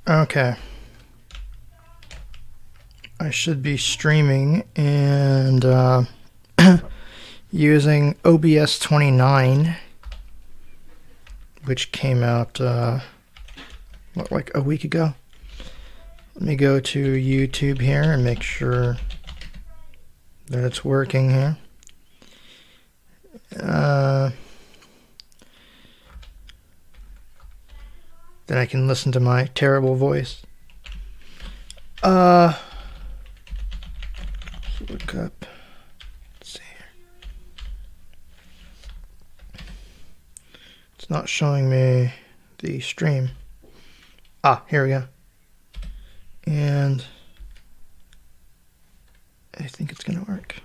Okay. I should be streaming and using OBS 29, which came out like a week ago. Let me go to YouTube here and make sure that it's working here. Then I can listen to my terrible voice. Look up. Let's see here. It's not showing me the stream. Here we go. And I think it's gonna work.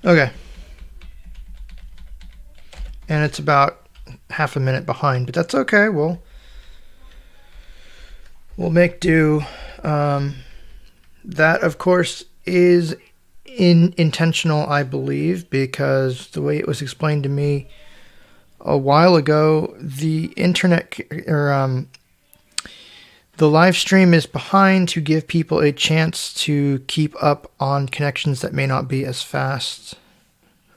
Okay. And it's about half a minute behind, but that's okay. We'll make do. That, of course, is intentional, I believe, because the way it was explained to me a while ago, the internet or the live stream is behind to give people a chance to keep up on connections that may not be as fast.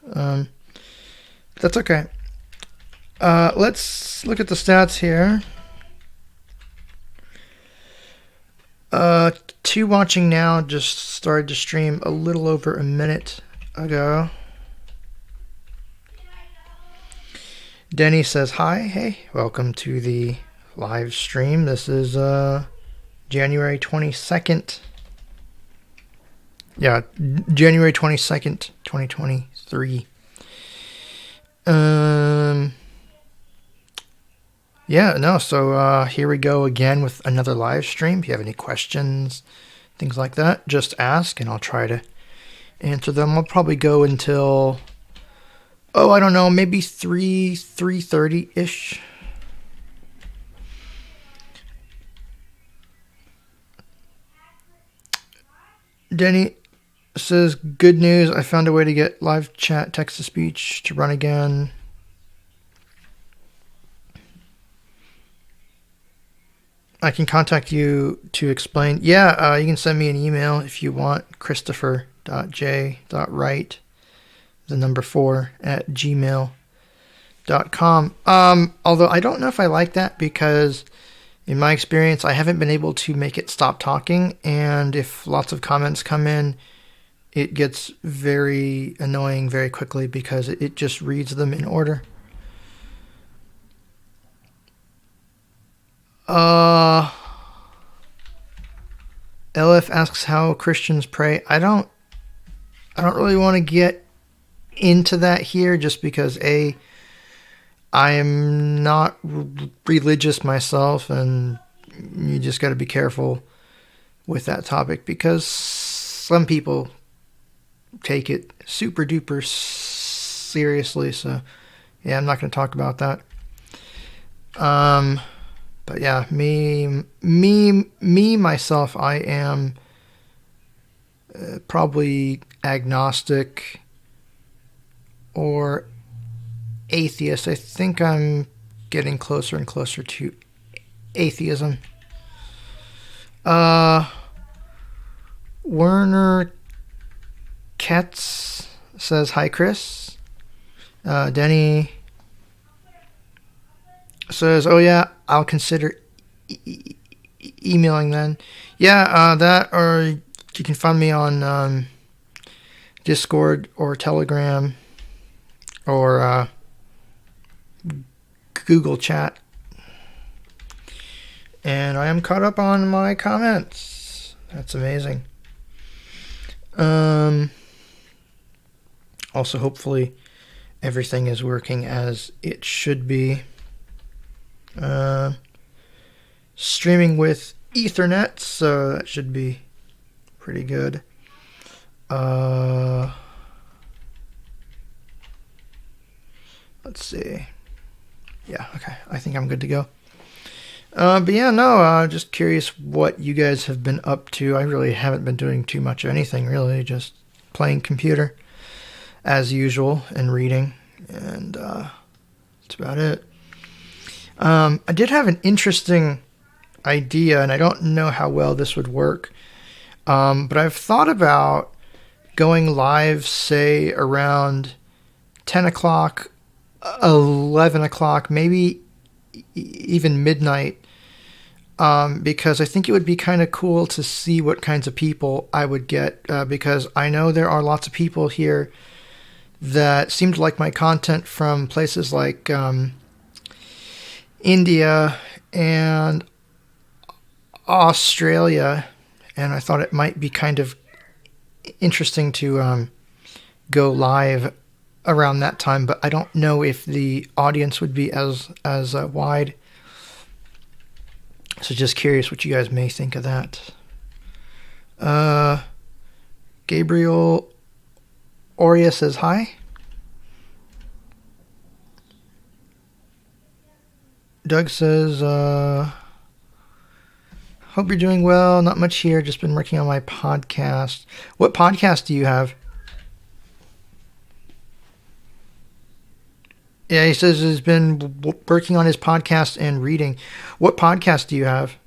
That's okay. Let's look at the stats here. 2 watching now, just started to stream a little over a minute ago. Denny says hi. Hey, welcome to the live stream. This is January 22nd. Yeah, January 22nd, 2023. Yeah, no, so here we go again with another live stream. If you have any questions, things like that, just ask and I'll try to answer them. I'll probably go until, I don't know, maybe 3:30-ish. Denny says, good news, I found a way to get live chat text-to-speech to run again. I can contact you to explain. Yeah, you can send me an email if you want. Christopher.j.wright, the number 4 at gmail.com. Although I don't know if I like that because in my experience, I haven't been able to make it stop talking. And if lots of comments come in, it gets very annoying very quickly because it just reads them in order. LF asks how Christians pray. I don't really want to get into that here just because I am not religious myself, and you just got to be careful with that topic because some people take it super duper seriously. So yeah, I'm not going to talk about that. But yeah, me, myself, I am probably agnostic or atheist. I think I'm getting closer and closer to atheism. Werner Ketz says, hi, Chris. Denny says, oh yeah, I'll consider emailing then. Yeah, that, or you can find me on Discord or Telegram or Google Chat. And I am caught up on my comments. That's amazing. Also, hopefully everything is working as it should be. Streaming with Ethernet, so that should be pretty good. Let's see. Yeah, okay. I think I'm good to go. But yeah, no, just curious what you guys have been up to. I really haven't been doing too much of anything, really. Just playing computer as usual and reading and That's about it. I did have an interesting idea, and I don't know how well this would work. But I've thought about going live, say, around 10 o'clock, 11 o'clock, maybe even midnight, because I think it would be kind of cool to see what kinds of people I would get, because I know there are lots of people here that seem to like my content from places like India and Australia, and I thought it might be kind of interesting to go live around that time, but I don't know if the audience would be as wide. So just curious what you guys may think of that. Gabriel Oria says hi. Doug says, hope you're doing well. Not much here. Just been working on my podcast. What podcast do you have? Yeah, he says he's been working on his podcast and reading. What podcast do you have?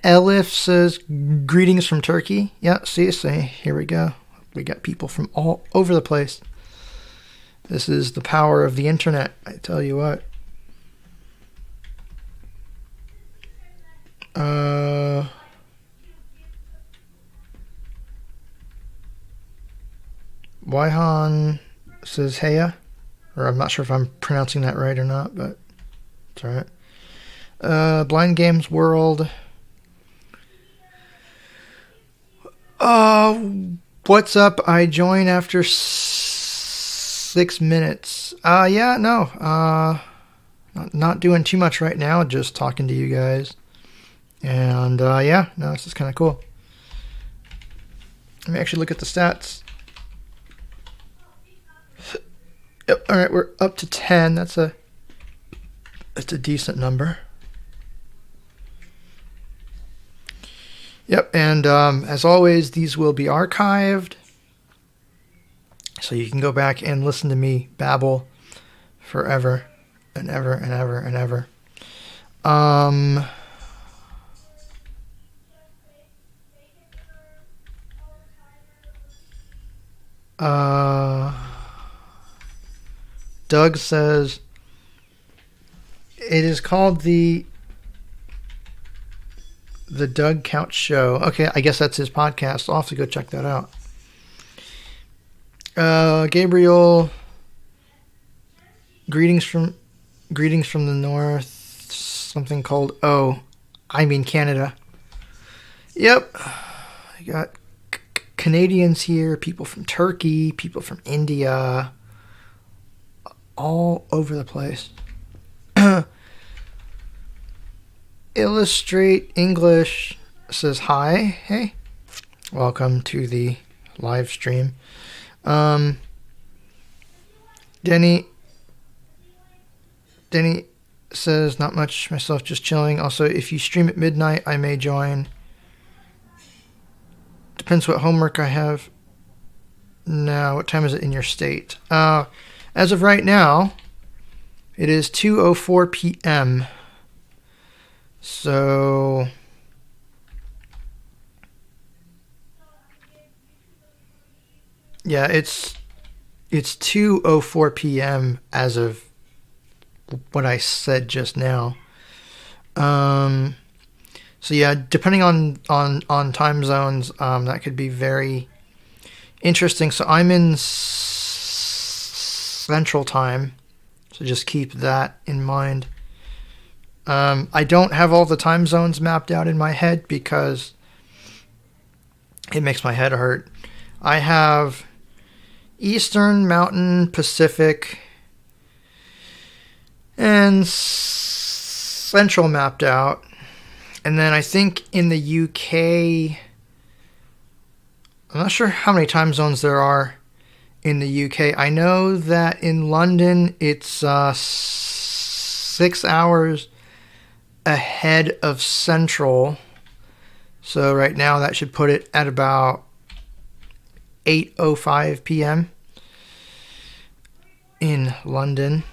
Elif says, greetings from Turkey. Yeah, see, here we go. We got people from all over the place. This is the power of the internet, I tell you what. Waihan says heya, or I'm not sure if I'm pronouncing that right or not, but it's alright. Blind Games World. What's up? I join after 6 minutes. Yeah, no. Not doing too much right now, just talking to you guys. And, yeah, no, this is kind of cool. Let me actually look at the stats. Yep, alright, we're up to 10. That's a decent number. Yep, and as always, these will be archived. So you can go back and listen to me babble forever and ever and ever and ever. Doug says, it is called the Doug Couch Show. Okay, I guess that's his podcast. I'll have to go check that out. Gabriel, greetings from the north. Something called Canada. Yep, I got Canadians here, people from Turkey, people from India, all over the place. Illustrate English says hi. Hey, welcome to the live stream. Denny says not much myself, just chilling. Also, if you stream at midnight, I may join. Depends what homework I have. Now, what time is it in your state? As of right now, it is 2:04 p.m. So yeah, it's 2:04 p.m. as of what I said just now. So yeah, depending on time zones, that could be very interesting. So I'm in Central Time, so just keep that in mind. I don't have all the time zones mapped out in my head because it makes my head hurt. I have Eastern, Mountain, Pacific, and Central mapped out. And then I think in the UK, I'm not sure how many time zones there are in the UK. I know that in London, it's 6 hours ahead of Central. So right now that should put it at about 8:05 p.m. in London.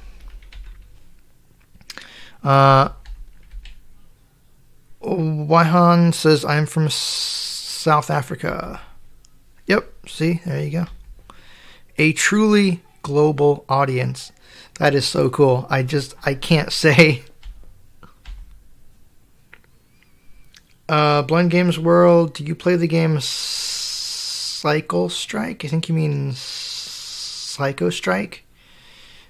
Waihan says, I'm from South Africa. Yep, see, there you go. A truly global audience. That is so cool. I can't say. Blind Games World, do you play the game Cycle Strike? I think you mean Psycho Strike.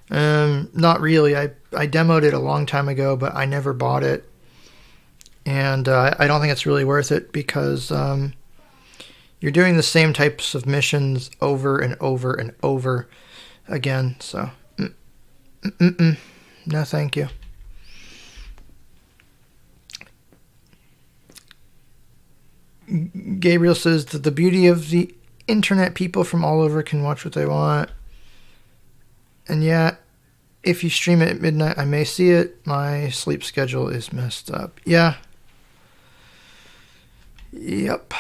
Not really. I demoed it a long time ago, but I never bought it. And I don't think it's really worth it because you're doing the same types of missions over and over and over again. So, no thank you. Gabriel says that the beauty of the internet, people from all over can watch what they want. And yet, if you stream it at midnight, I may see it. My sleep schedule is messed up. Yeah. Yep.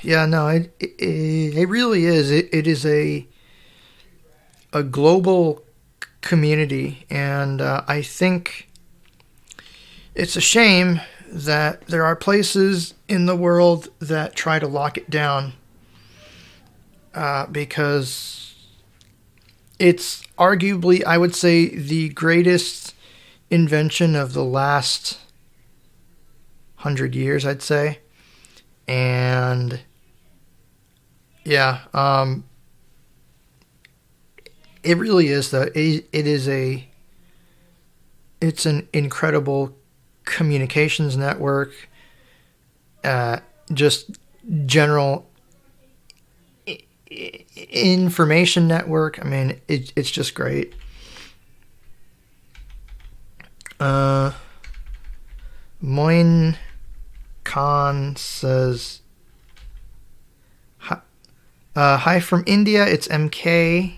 Yeah, no, it really is. It is a global community, and I think it's a shame that there are places in the world that try to lock it down because it's arguably, I would say, the greatest invention of the last 100 years, I'd say. And yeah, it really is though. It's an incredible communications network, just general information network. I mean, it's just great. Moin Khan says, hi from India, it's MK.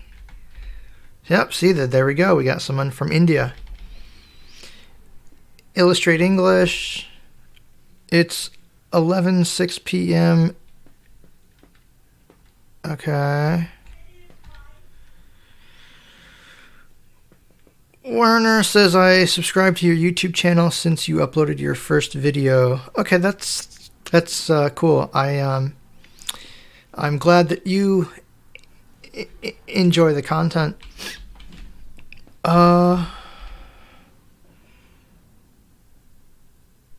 Yep, see that, there we go, we got someone from India. Illustrate English, it's 11:06 p.m. Okay. Werner says, I subscribed to your YouTube channel since you uploaded your first video. Okay, that's cool. I'm glad that you enjoy the content.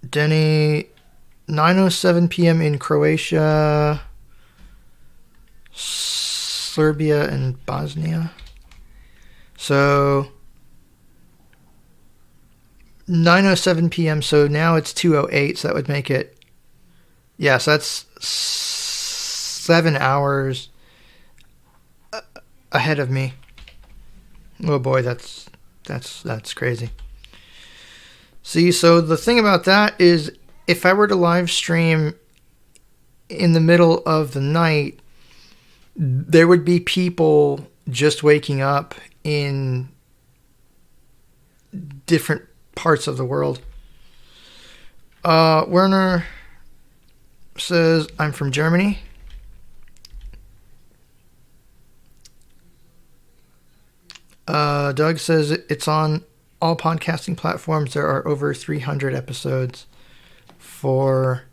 Denny, 9:07 p.m. in Croatia, Serbia, and Bosnia. So 9:07 p.m. So now it's 2:08. So that would make it, yeah. So that's 7 hours ahead of me. Oh boy, that's crazy. See, so the thing about that is, if I were to live stream in the middle of the night, there would be people just waking up in different parts of the world. Werner says, I'm from Germany. Doug says it's on all podcasting platforms. There are over 300 episodes for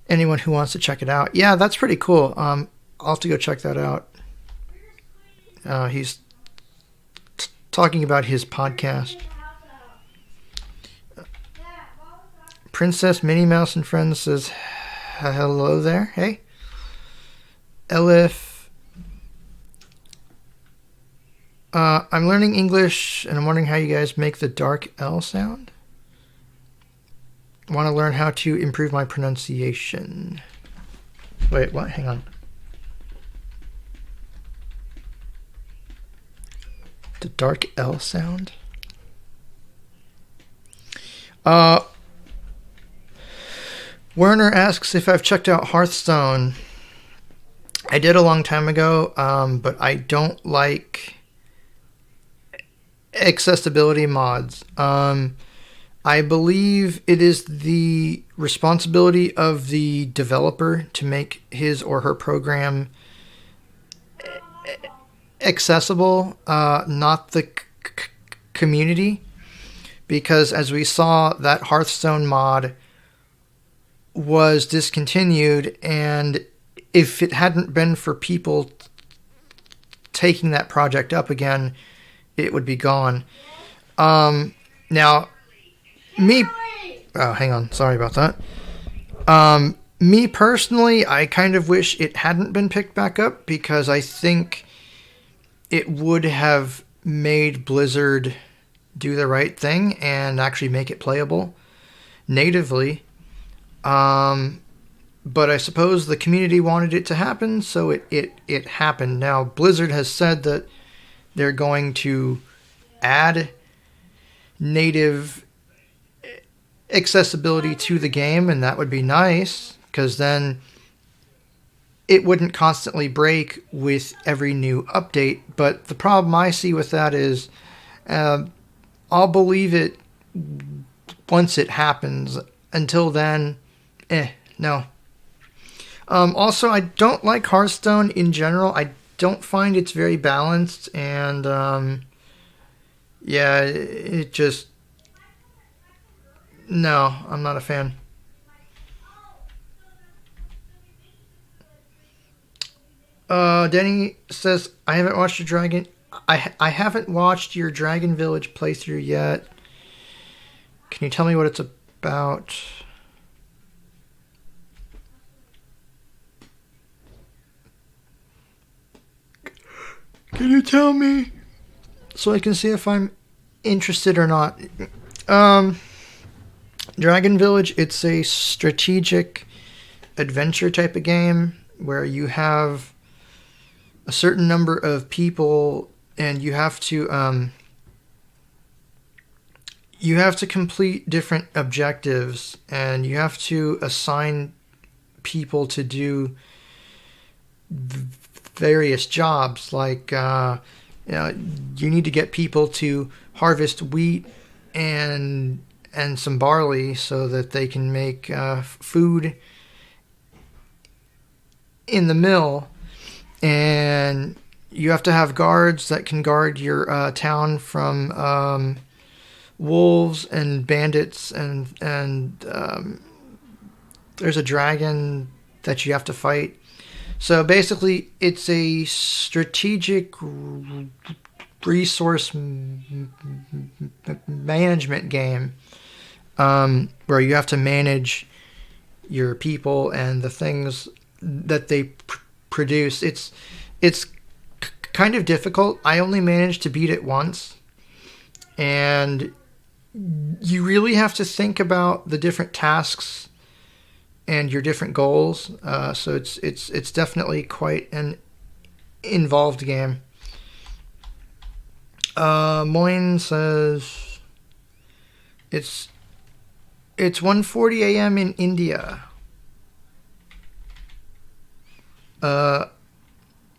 anyone who wants to check it out. Yeah, that's pretty cool. I'll have to go check that out. He's talking about his podcast. Princess Minnie Mouse and Friends says, hello there. Hey. Elif. I'm learning English, and I'm wondering how you guys make the dark L sound. I want to learn how to improve my pronunciation. Wait, what? Hang on. The dark L sound? Werner asks if I've checked out Hearthstone. I did a long time ago, but I don't like accessibility mods. I believe it is the responsibility of the developer to make his or her program accessible, not the community. Because as we saw, that Hearthstone mod was discontinued, and if it hadn't been for people taking that project up again, it would be gone. Now, me. Oh, hang on. Sorry about that. Me personally, I kind of wish it hadn't been picked back up because I think it would have made Blizzard do the right thing and actually make it playable natively. But I suppose the community wanted it to happen, so it happened. Now, Blizzard has said that they're going to add native accessibility to the game, and that would be nice, because then it wouldn't constantly break with every new update. But the problem I see with that is I'll believe it once it happens. Until then, no. Also, I don't like Hearthstone in general. I don't find it's very balanced, and yeah, it just... No, I'm not a fan. Denny says, I haven't watched your Dragon... I haven't watched your Dragon Village playthrough yet. Can you tell me what it's about? Can you tell me so I can see if I'm interested or not? Dragon Village, it's a strategic adventure type of game where you have a certain number of people and you have to complete different objectives, and you have to assign people to do various jobs. Like you need to get people to harvest wheat and some barley so that they can make food in the mill, and you have to have guards that can guard your town from wolves and bandits, and there's a dragon that you have to fight. So basically, it's a strategic resource management game where you have to manage your people and the things that they produce. It's kind of difficult. I only managed to beat it once, and you really have to think about the different tasks and your different goals. So it's definitely quite an involved game. Moyne says it's 1:40 a.m. in India.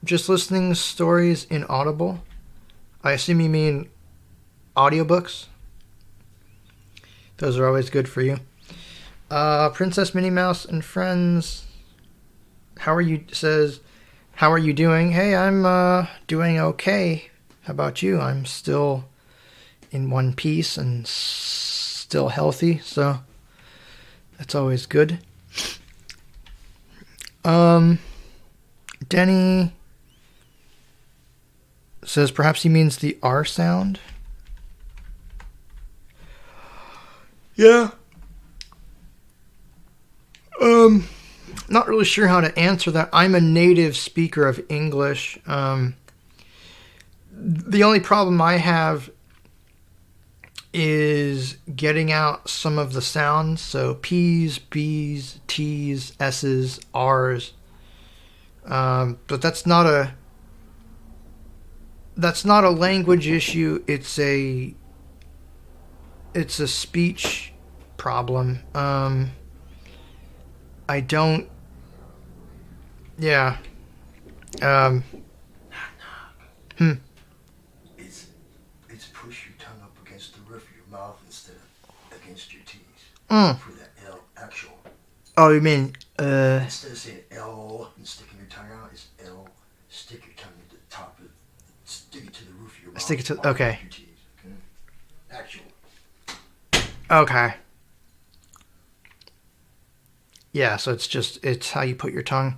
Just listening stories in Audible. I assume you mean audiobooks. Those are always good for you. Princess Minnie Mouse and Friends. How are you? Says, how are you doing? Hey, I'm doing okay. How about you? I'm still in one piece and still healthy, so that's always good. Denny says perhaps he means the R sound. Yeah. Not really sure how to answer that. I'm a native speaker of English. The only problem I have is getting out some of the sounds. So P's, B's, T's, S's, R's. But that's not a language issue. It's a speech problem. I don't. Yeah. It's push your tongue up against the roof of your mouth instead of against your teeth. For that L actual. Oh, you mean Instead of saying L and sticking your tongue out, it's L. Stick your tongue at the top of stick it to. Okay. Your teeth. Okay? Actual. Okay. Yeah, so it's how you put your tongue.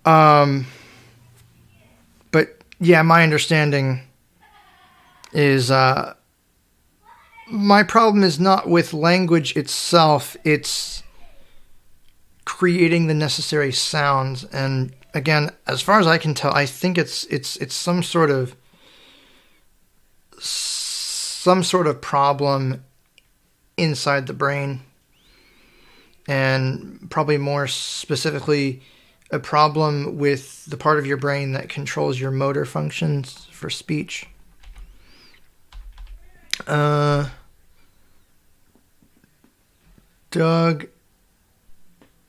But yeah, my understanding is my problem is not with language itself, it's creating the necessary sounds. And again, as far as I can tell, I think it's some sort of problem inside the brain, and probably more specifically a problem with the part of your brain that controls your motor functions for speech. Doug,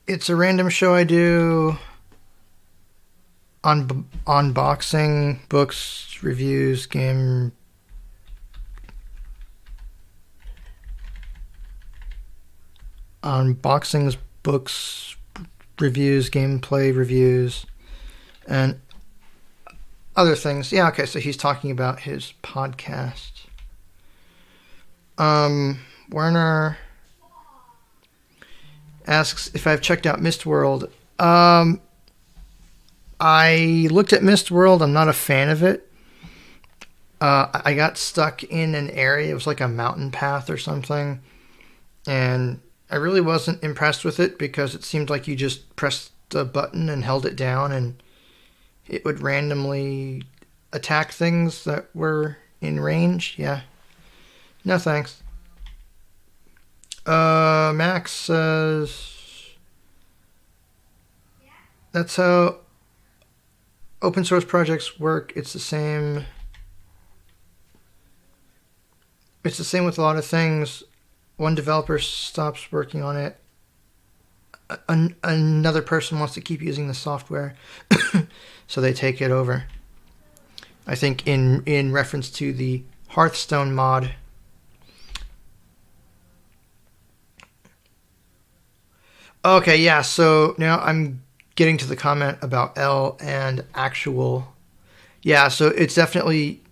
it's a random show I do on unboxing, books, reviews, game. Unboxings, books, reviews, gameplay reviews, and other things. Yeah, okay, so he's talking about his podcast. Werner asks if I've checked out Mistworld. I looked at Mistworld. I'm not a fan of it. I got stuck in an area. It was like a mountain path or something. And I really wasn't impressed with it because it seemed like you just pressed a button and held it down and it would randomly attack things that were in range. Yeah. No thanks. Max says that's how open source projects work. It's the same with a lot of things. One developer stops working on it. Another person wants to keep using the software, so they take it over. I think in reference to the Hearthstone mod. Okay, yeah, so now I'm getting to the comment about L and actual. Yeah, so it's definitely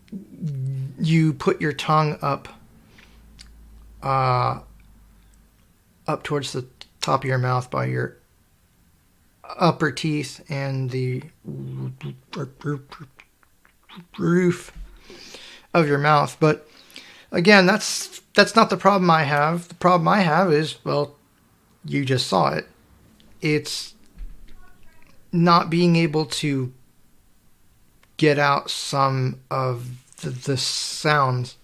you put your tongue up towards the top of your mouth by your upper teeth and the roof of your mouth. But again, that's not the problem I have. The problem I have is, well, you just saw it. It's not being able to get out some of the sounds.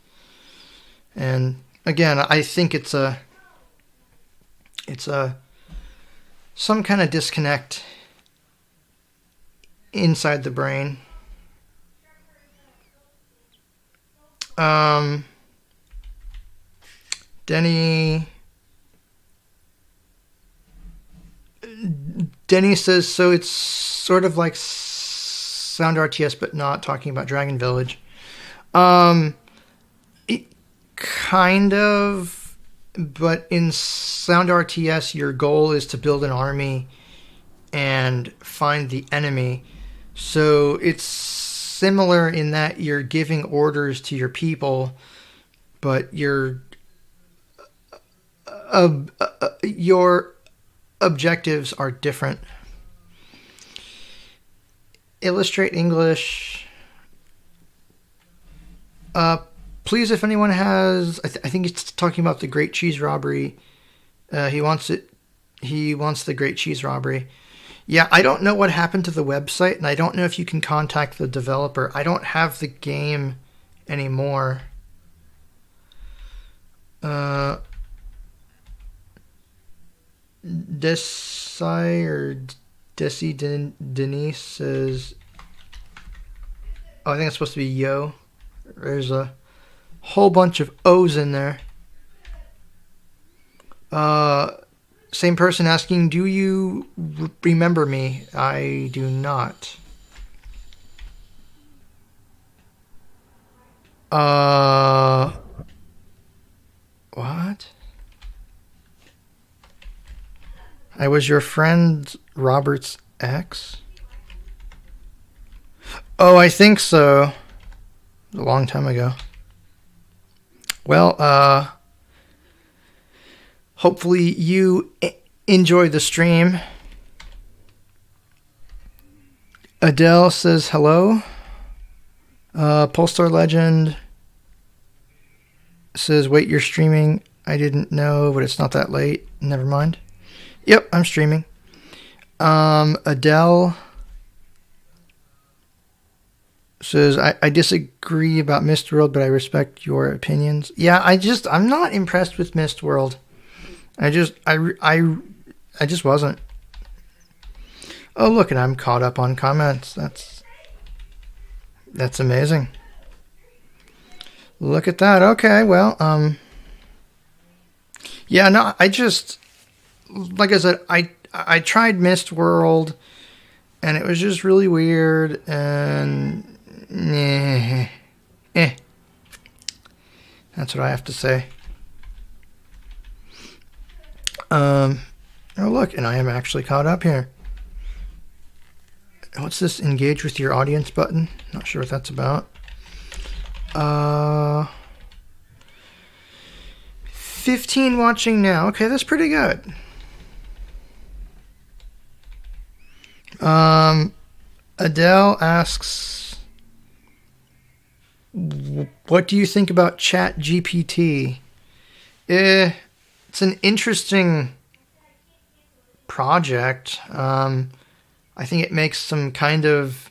And again, I think it's some kind of disconnect inside the brain. Denny says, so it's sort of like Sound RTS, but not talking about Dragon Village. It kind of, but in Sound RTS, your goal is to build an army and find the enemy. So it's similar in that you're giving orders to your people, but your objectives are different. Illustrate English. Please, if anyone has, I think he's talking about the Great Cheese Robbery. He wants the Great Cheese Robbery. Yeah, I don't know what happened to the website, and I don't know if you can contact the developer. I don't have the game anymore. Desai or Desi Denise says, oh, I think it's supposed to be yo. There's a whole bunch of O's in there. Same person asking, do you remember me? I do not. What? I was your friend Robert's ex? Oh, I think so. a long time ago. Well, hopefully you enjoy the stream. Adele says hello. Polestar Legend says, wait, you're streaming. I didn't know, but it's not that late. Never mind. Yep, I'm streaming. Adele says, I disagree about Mistworld, but I respect your opinions. Yeah, I'm not impressed with Mistworld. I just wasn't. Oh, look, and I'm caught up on comments. That's amazing. Look at that. Okay, well, yeah, no, like I said, I tried Mistworld, and it was just really weird, and that's what I have to say. Oh, look, and I am actually caught up here. What's this engage with your audience button? Not sure what that's about. 15 watching now. Okay, that's pretty good. Adele asks, what do you think about Chat GPT? It's an interesting project. I think it makes some kind of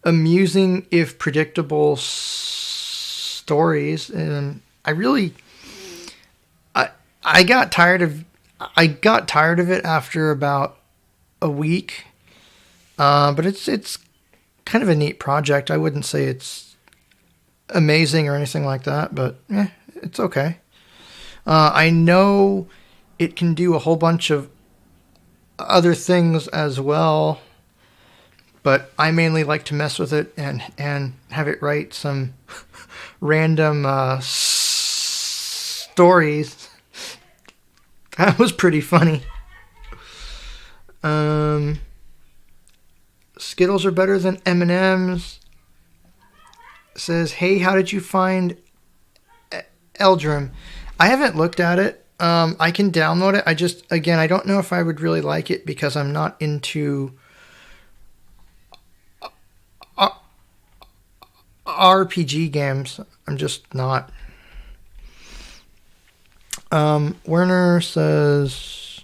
amusing, if predictable, stories. And I got tired of it after about a week. But it's kind of a neat project. I wouldn't say it's amazing or anything like that, but it's okay. I know it can do a whole bunch of other things as well, but I mainly like to mess with it and have it write some random stories. That was pretty funny. Skittles are better than M&Ms. Says, hey, how did you find Eldrum? I haven't looked at it. I can download it. I don't know if I would really like it because I'm not into RPG games. I'm just not. Werner says,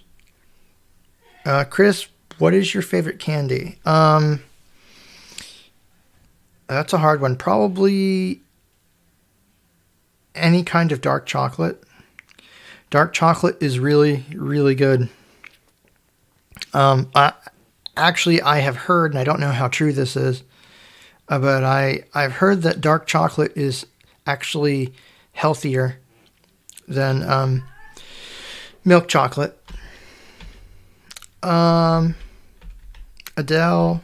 Chris, what is your favorite candy? That's a hard one. Probably any kind of dark chocolate. Dark chocolate is really, really good. I have heard, and I don't know how true this is, but I've heard that dark chocolate is actually healthier than milk chocolate. Adele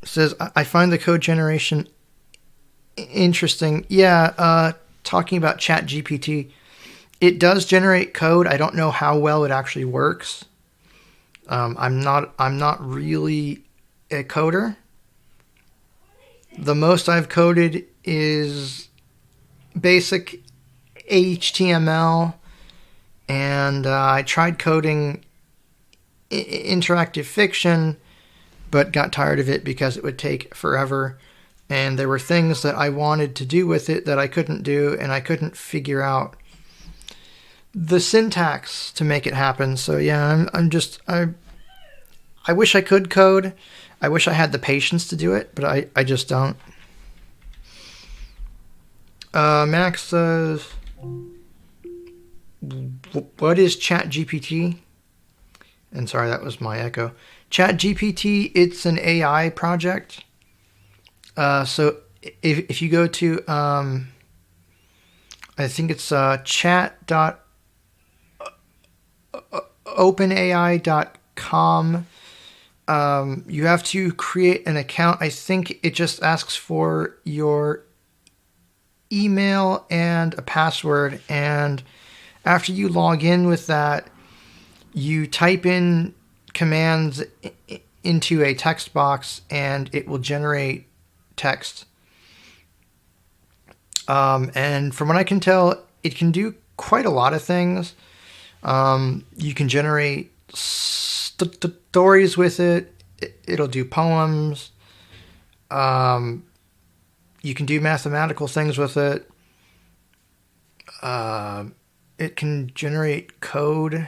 says, I find the code generation interesting. Yeah, talking about Chat GPT, it does generate code. I don't know how well it actually works. I'm not really a coder. The most I've coded is basic HTML, and I tried coding interactive fiction, but got tired of it because it would take forever. And there were things that I wanted to do with it that I couldn't do, and I couldn't figure out the syntax to make it happen. So yeah, I wish I could code. I wish I had the patience to do it, but I just don't. Max says, what is ChatGPT? And sorry, that was my echo. ChatGPT, it's an AI project. So if you go to, I think it's chat.openai.com, you have to create an account. I think it just asks for your email and a password, and after you log in with that, you type in commands into a text box and it will generate text. And from what I can tell, it can do quite a lot of things. You can generate stories with it. It'll do poems. You can do mathematical things with it. It can generate code.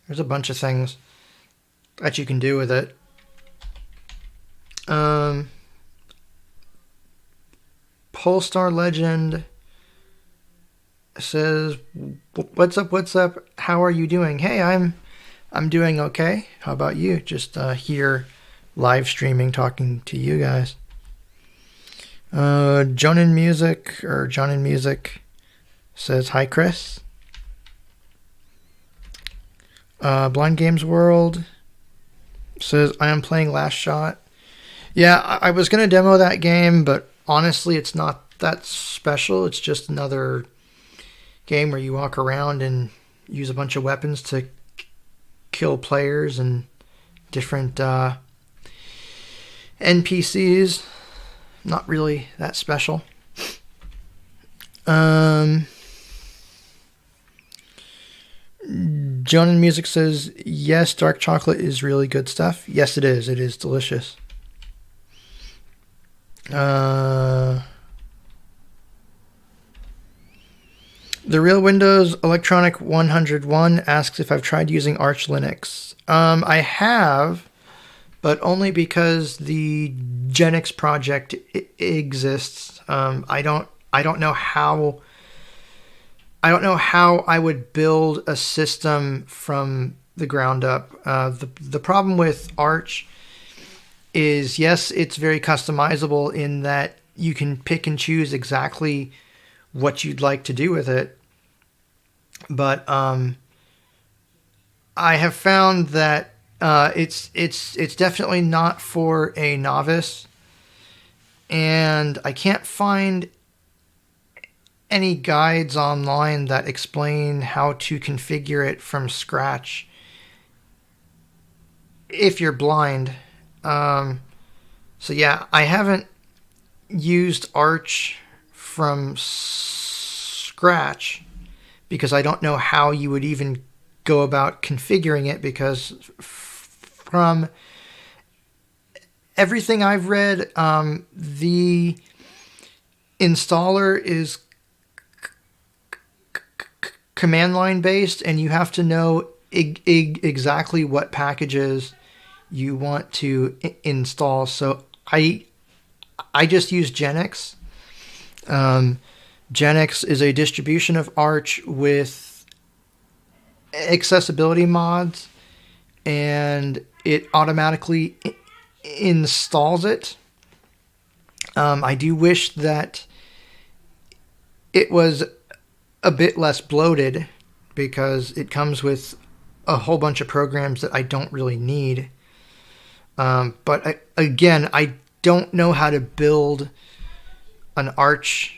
There's a bunch of things that you can do with it. Polestar Legend says, "What's up? What's up? How are you doing? Hey, I'm doing okay. How about you? Just here, live streaming, talking to you guys." John in Music says, "Hi, Chris." Blind Games World says, "I am playing Last Shot." Yeah, I was gonna demo that game, but honestly, it's not that special. It's just another game where you walk around and use a bunch of weapons to kill players and different NPCs. Not really that special. John in Music says, "Yes, dark chocolate is really good stuff." Yes, it is. It is delicious. The Real Windows Electronic 101 asks if I've tried using Arch Linux. I have, but only because the Genix project exists. I don't know how I would build a system from the ground up. The problem with Arch is, yes, it's very customizable in that you can pick and choose exactly what you'd like to do with it. But I have found that it's definitely not for a novice, and I can't find any guides online that explain how to configure it from scratch if you're blind. So yeah, I haven't used Arch from scratch because I don't know how you would even go about configuring it, because from everything I've read, the installer is command line based, and you have to know exactly what packages you want to install. So I just use Genix. Genix is a distribution of Arch with accessibility mods, and it automatically installs it. I do wish that it was a bit less bloated, because it comes with a whole bunch of programs that I don't really need. But again, I don't know how to build an Arch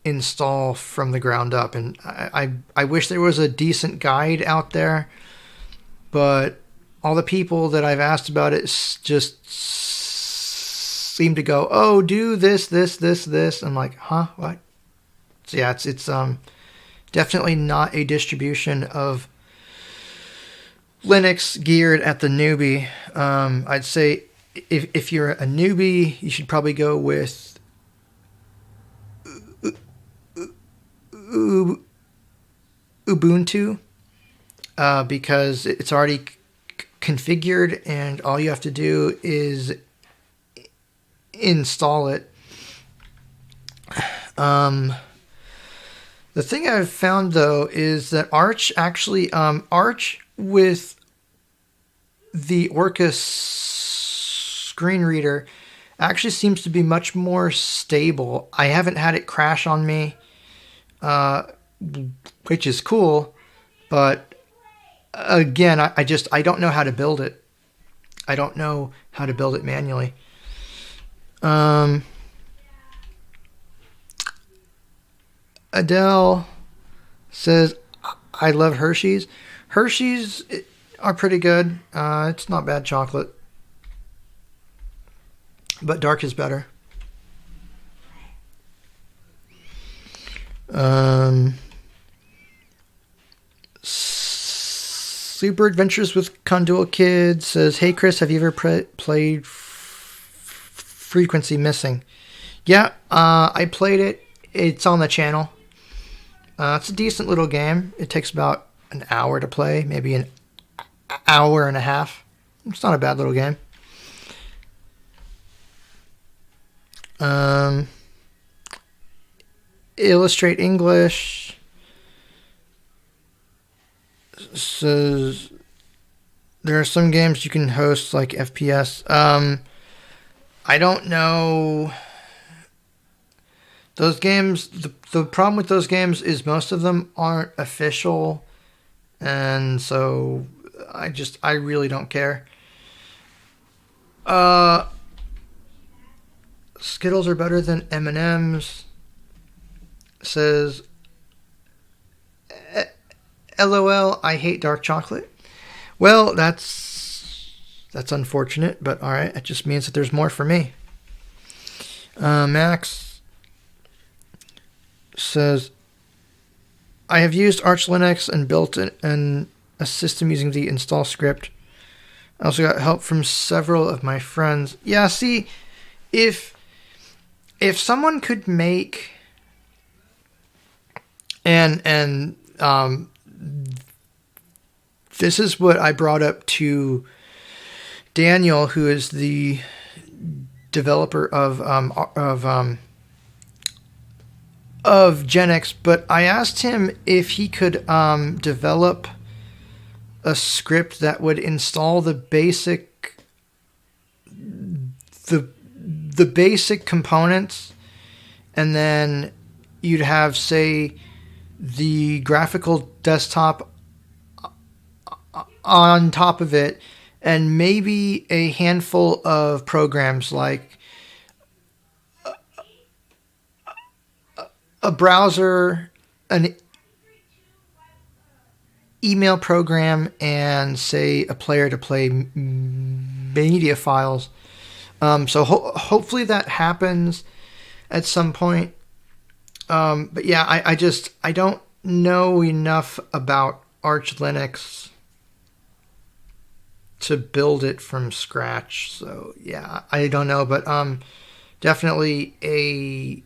install from the ground up, and I wish there was a decent guide out there, but all the people that I've asked about it just seem to go, "Oh, do this. I'm like, huh, what?" So yeah, it's definitely not a distribution of Linux geared at the newbie. I'd say if you're a newbie, you should probably go with Ubuntu, because it's already configured and all you have to do is install it. The thing I've found, though, is that Arch actually, Arch with the Orca screen reader actually seems to be much more stable. I haven't had it crash on me, which is cool, but again, I don't know how to build it. I don't know how to build it manually. Adele says, "I love Hershey's." Hershey's are pretty good. It's not bad chocolate, but dark is better. Um, Super Adventures with Condual Kid says, "Hey Chris, have you ever played Frequency Missing?" Yeah, I played it. It's on the channel. It's a decent little game. It takes about an hour to play, maybe an hour and a half. It's not a bad little game. Illustrate English says there are some games you can host like FPS. I don't know. Those games, the problem with those games is most of them aren't official, and so I really don't care. Skittles are better than M&Ms. Says, LOL, I hate dark chocolate. Well, that's unfortunate, but alright, it just means that there's more for me. Max says, I have used Arch Linux and built a system using the install script. I also got help from several of my friends. Yeah, see, if someone could make and this is what I brought up to Daniel, who is the developer of Genix, but I asked him if he could develop a script that would install the basic components, and then you'd have, say, the graphical desktop on top of it, and maybe a handful of programs like a browser, an email program, and say a player to play media files. So hopefully that happens at some point. But yeah, I don't know enough about Arch Linux to build it from scratch. So yeah, I don't know, but definitely a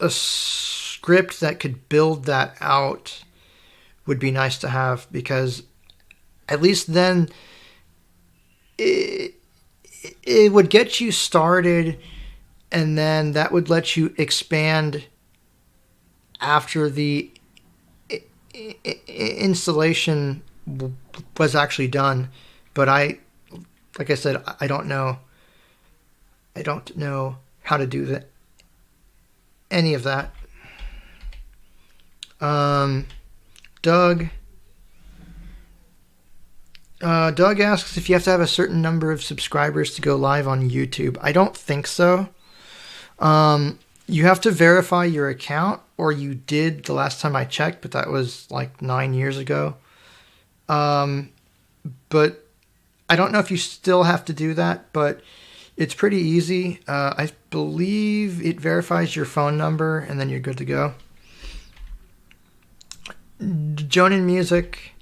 script that could build that out would be nice to have, because at least then it would get you started, and then that would let you expand after the installation was actually done. But like I said, I don't know how to do that, any of that. Doug asks if you have to have a certain number of subscribers to go live on YouTube. I don't think so. You have to verify your account, or you did the last time I checked, but that was like 9 years ago. But I don't know if you still have to do that, but it's pretty easy. I believe it verifies your phone number, and then you're good to go. Jonan Music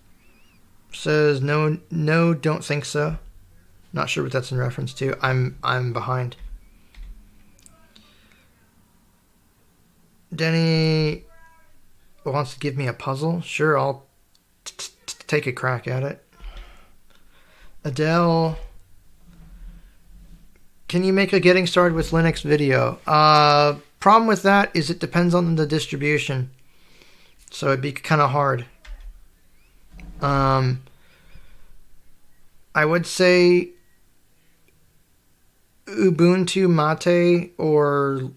says, no, don't think so. Not sure what that's in reference to. I'm behind. Denny wants to give me a puzzle. Sure, I'll take a crack at it. Adele, can you make a getting started with Linux video? Problem with that is it depends on the distribution, so it'd be kind of hard. I would say Ubuntu Mate or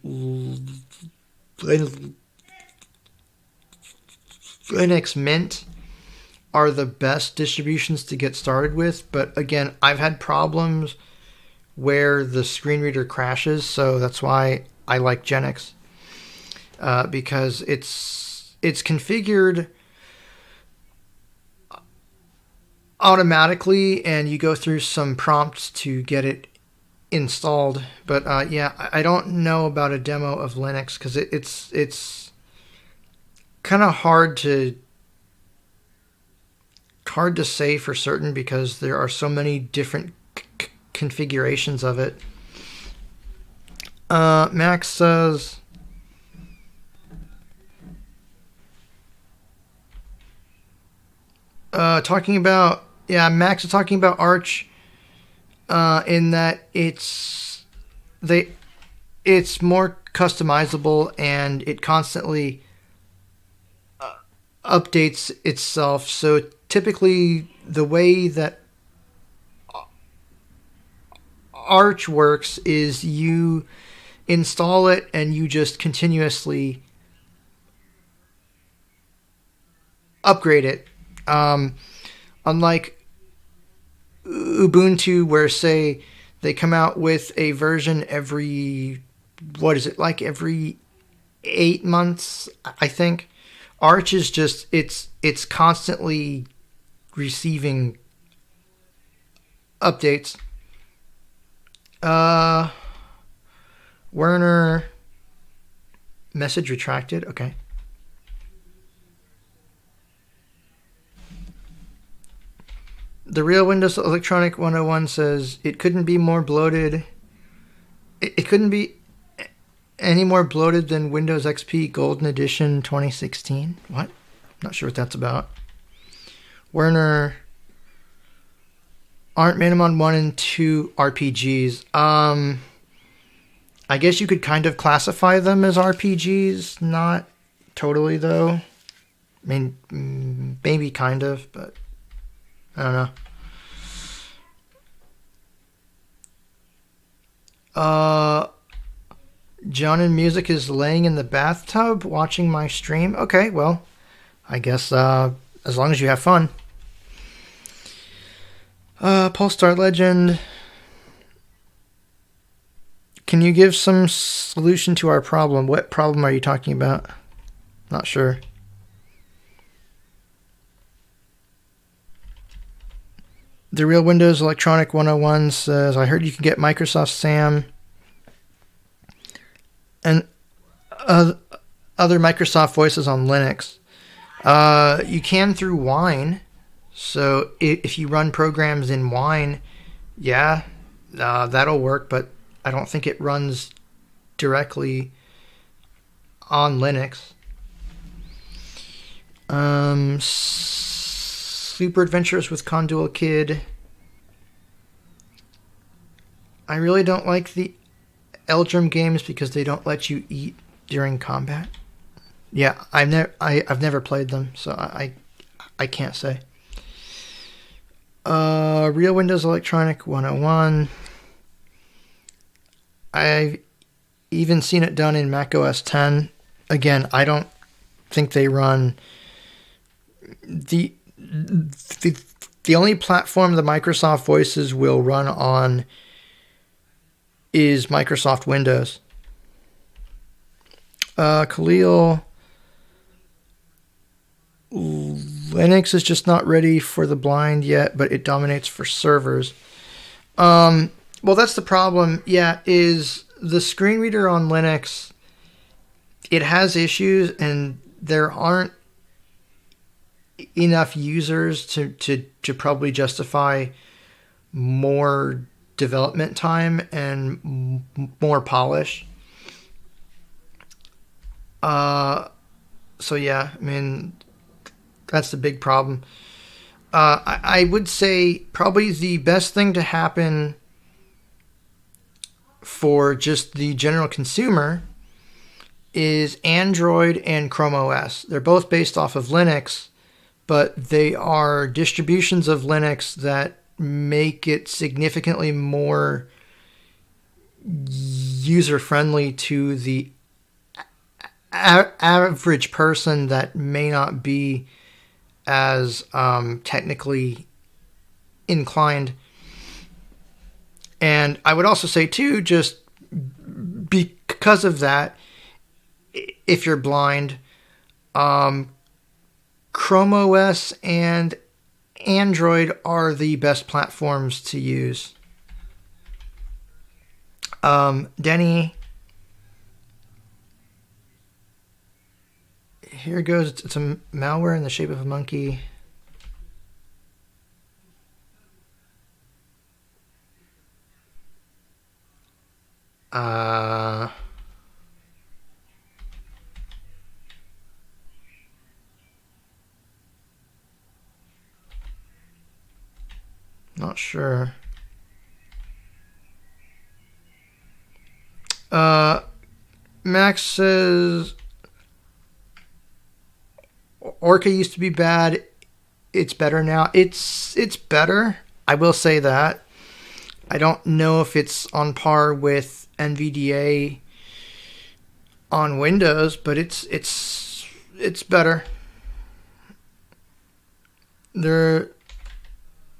Linux Mint are the best distributions to get started with. But again, I've had problems where the screen reader crashes, so that's why I like Genix, because it's configured automatically, and you go through some prompts to get it installed. But yeah, I don't know about a demo of Linux, because kind of hard to say for certain because there are so many different configurations of it. Max says, Max is talking about Arch, in that it's more customizable and it constantly updates itself. So typically, the way that Arch works is you install it and you just continuously upgrade it. Unlike Ubuntu, where say they come out with a version every, what is it, like every 8 months, I think. Arch is just it's constantly receiving updates. Werner, message retracted. Okay. The Real Windows Electronic 101 says it couldn't be more bloated. It couldn't be any more bloated than Windows XP Golden Edition 2016. What? Not sure what that's about. Werner, aren't Manamon 1 and 2 RPGs? I guess you could kind of classify them as RPGs. Not totally, though. I mean, maybe kind of, but I don't know. John in Music is laying in the bathtub watching my stream. Okay, well, I guess as long as you have fun. Polestar Legend. Can you give some solution to our problem? What problem are you talking about? Not sure. The Real Windows Electronic 101 says, I heard you can get Microsoft SAM and other Microsoft voices on Linux. You can through Wine. So if you run programs in Wine, that'll work, but I don't think it runs directly on Linux. Super Adventures with Condual Kid. I really don't like the Eldrum games because they don't let you eat during combat. Yeah, I've never played them, so I can't say. Real Windows Electronic 101. I've even seen it done in Mac OS 10. Again, I don't think they run the only platform the Microsoft Voices will run on is Microsoft Windows. Khalil, Linux is just not ready for the blind yet, but it dominates for servers. Well, that's the problem. Yeah, is the screen reader on Linux, it has issues, and there aren't enough users to probably justify more development time and more polish. So yeah, I mean, that's the big problem. I would say probably the best thing to happen for just the general consumer is Android and Chrome OS. They're both based off of Linux, but they are distributions of Linux that make it significantly more user-friendly to the average person that may not be as technically inclined. And I would also say, too, just because of that, if you're blind, Chrome OS and Android are the best platforms to use. Denny, Here goes. It's a malware in the shape of a monkey. Not sure. Max says Orca used to be bad. It's better now. It's better. I will say that. I don't know if it's on par with NVDA on Windows, but it's better. The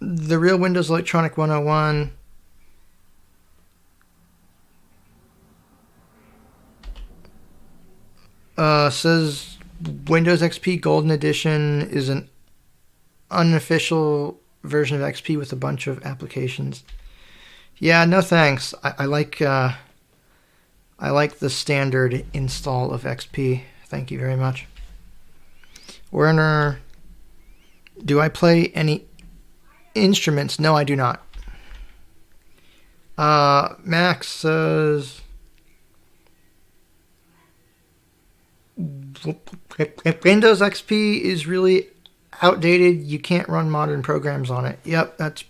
real Windows Electronic 101 says Windows XP Golden Edition is an unofficial version of XP with a bunch of applications. Yeah, no thanks. I like the standard install of XP. Thank you very much. Werner, do I play any instruments? No, I do not. Max says Windows XP is really outdated. You can't run modern programs on it. Yep, that's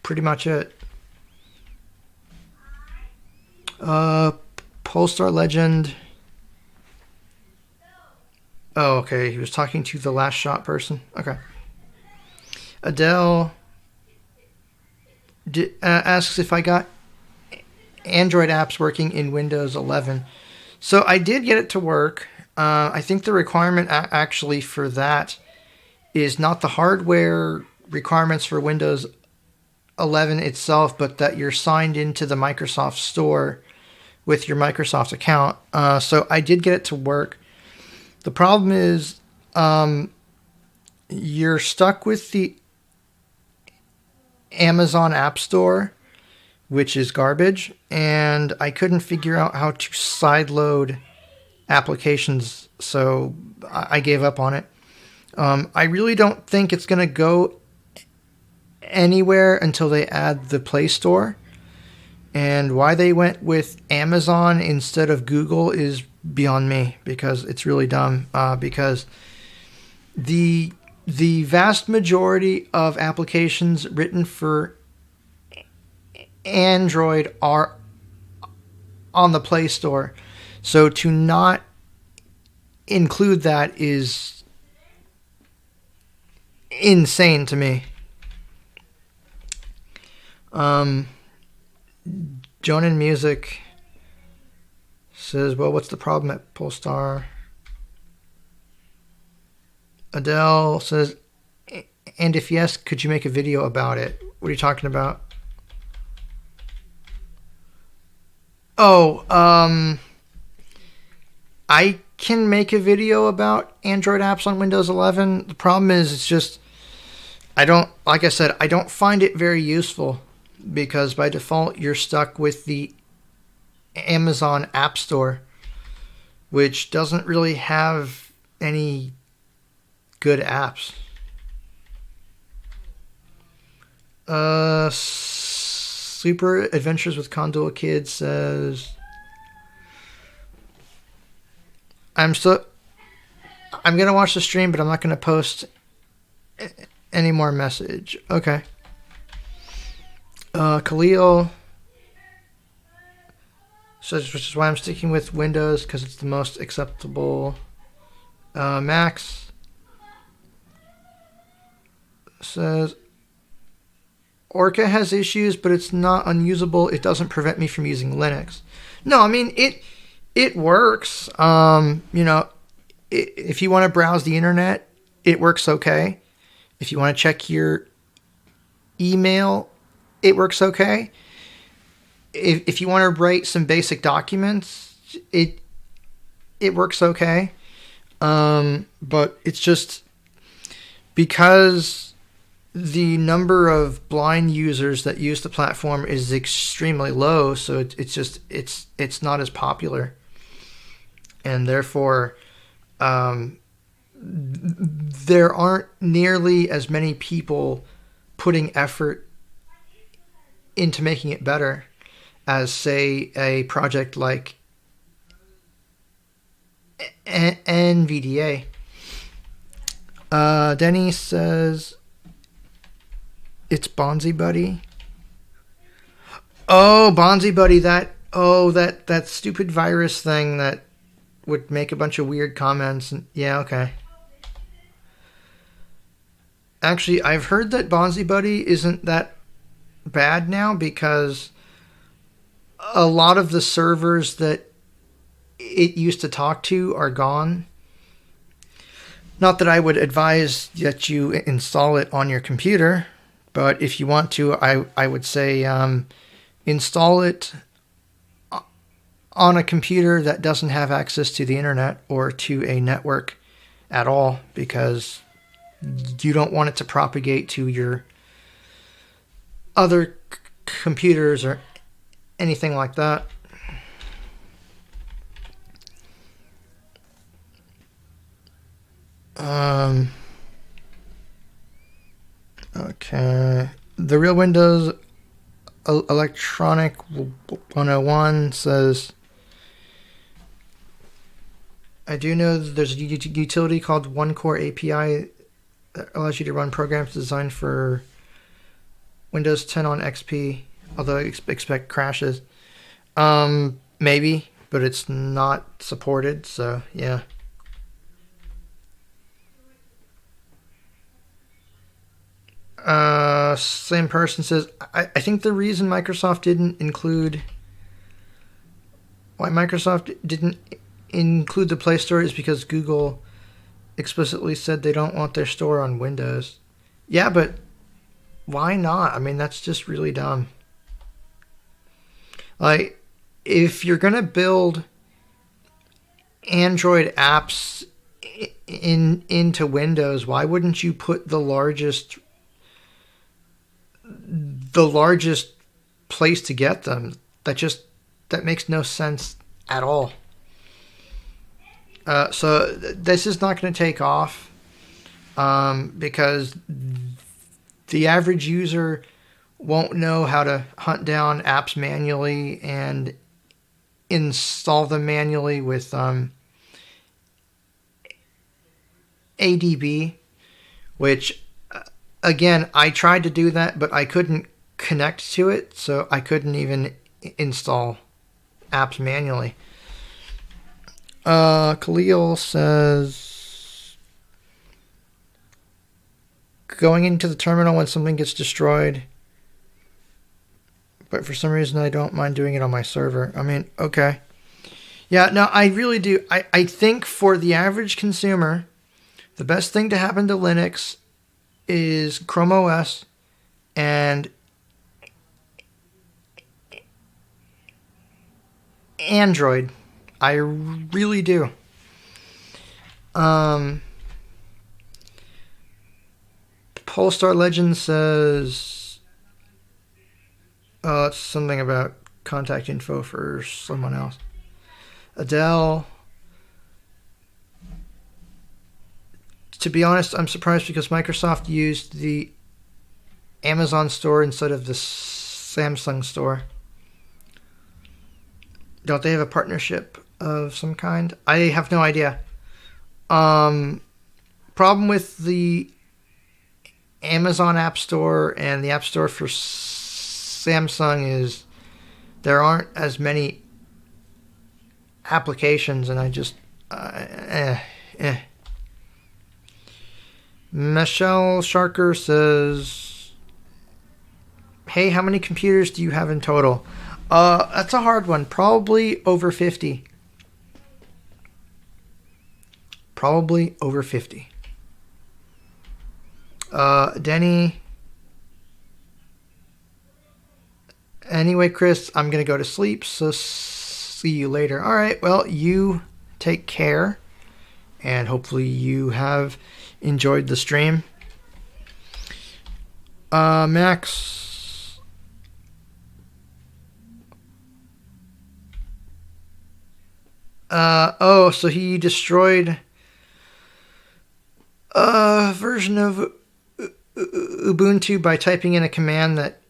pretty much it. Polestar Legend. Oh, okay. He was talking to the last shot person. Okay. Adele asks if I got Android apps working in Windows 11. So I did get it to work. I think the requirement actually for that is not the hardware requirements for Windows 11 itself, but that you're signed into the Microsoft Store with your Microsoft account. So I did get it to work. The problem is you're stuck with the Amazon App Store, which is garbage, and I couldn't figure out how to sideload applications, so I gave up on it. I really don't think it's going to go anywhere until they add the Play Store, and why they went with Amazon instead of Google is beyond me, because it's really dumb, because the vast majority of applications written for Android are on the Play Store. So to not include that is insane to me. Jonan Music says, well, what's the problem at Polestar? Adele says, and if yes, could you make a video about it? What are you talking about? Oh, I can make a video about Android apps on Windows 11. The problem is, it's just, like I said, I don't find it very useful, because by default, you're stuck with the Amazon App Store, which doesn't really have any good apps. Super Adventures with Condor Kid says, I'm gonna watch the stream, but I'm not gonna post any more message. Okay. Khalil says, which is why I'm sticking with Windows, because it's the most acceptable. Max says, Orca has issues, but it's not unusable. It doesn't prevent me from using Linux. No, I mean, it works. If you want to browse the internet, it works okay. If you want to check your email, it works okay. If you want to write some basic documents, it works okay. But it's just because the number of blind users that use the platform is extremely low, so it's not as popular, and therefore there aren't nearly as many people putting effort into making it better as, say, a project like NVDA. Denny says it's Bonzi Buddy. Oh, Bonzi Buddy, that stupid virus thing that would make a bunch of weird comments. And yeah, okay. Actually, I've heard that Bonzi Buddy isn't that bad now because a lot of the servers that it used to talk to are gone. Not that I would advise that you install it on your computer, but if you want to, I would say install it on a computer that doesn't have access to the internet or to a network at all, because you don't want it to propagate to your other computers or anything like that. Okay. The Real Windows Electronic 101 says, I do know that there's a utility called One Core API that allows you to run programs designed for Windows 10 on XP, although I expect crashes. Maybe, but it's not supported, so yeah. Same person says, I think the reason Microsoft didn't include the Play Store is because Google explicitly said they don't want their store on Windows. Yeah, but why not? I mean, that's just really dumb. Like, if you're gonna build Android apps into Windows, why wouldn't you put the largest place to get them? That makes no sense at all. So this is not going to take off because the average user won't know how to hunt down apps manually and install them manually with ADB, which again, I tried to do that, but I couldn't connect to it, so I couldn't even install apps manually. Khalil says, going into the terminal when something gets destroyed, but for some reason I don't mind doing it on my server. I mean, okay. Yeah, no, I really do. I think for the average consumer, the best thing to happen to Linux is Chrome OS and Android. I really do. Polestar Legend says, it's something about contact info for someone else. Adele, to be honest, I'm surprised because Microsoft used the Amazon store instead of the Samsung store. Don't they have a partnership of some kind? I have no idea. Problem with the Amazon App Store and the App Store for Samsung is there aren't as many applications, and I just Michelle Sharker says, hey, how many computers do you have in total? That's a hard one. Probably over 50. Probably over 50. Denny. Anyway, Chris, I'm going to go to sleep, so see you later. All right, well, you take care, and hopefully you have enjoyed the stream. Max. So he destroyed a version of Ubuntu by typing in a command that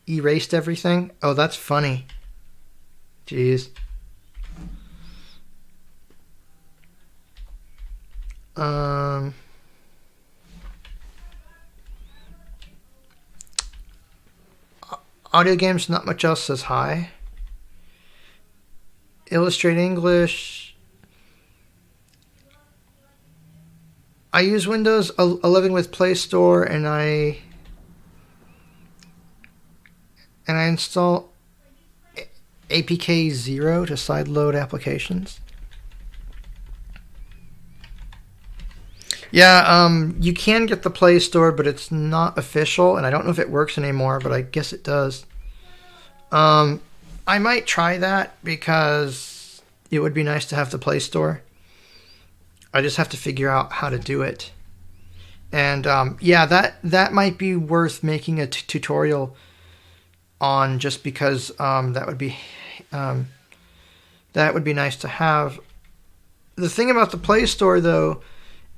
erased everything. Oh, that's funny. Jeez. Audio games, not much else says hi. Illustrate English. I use Windows 11 with Play Store, and I install APK 0 to sideload applications. Yeah, you can get the Play Store, but it's not official, and I don't know if it works anymore, but I guess it does. I might try that because it would be nice to have the Play Store. I just have to figure out how to do it. And yeah, that might be worth making a tutorial on, just because that would be nice to have. The thing about the Play Store, though,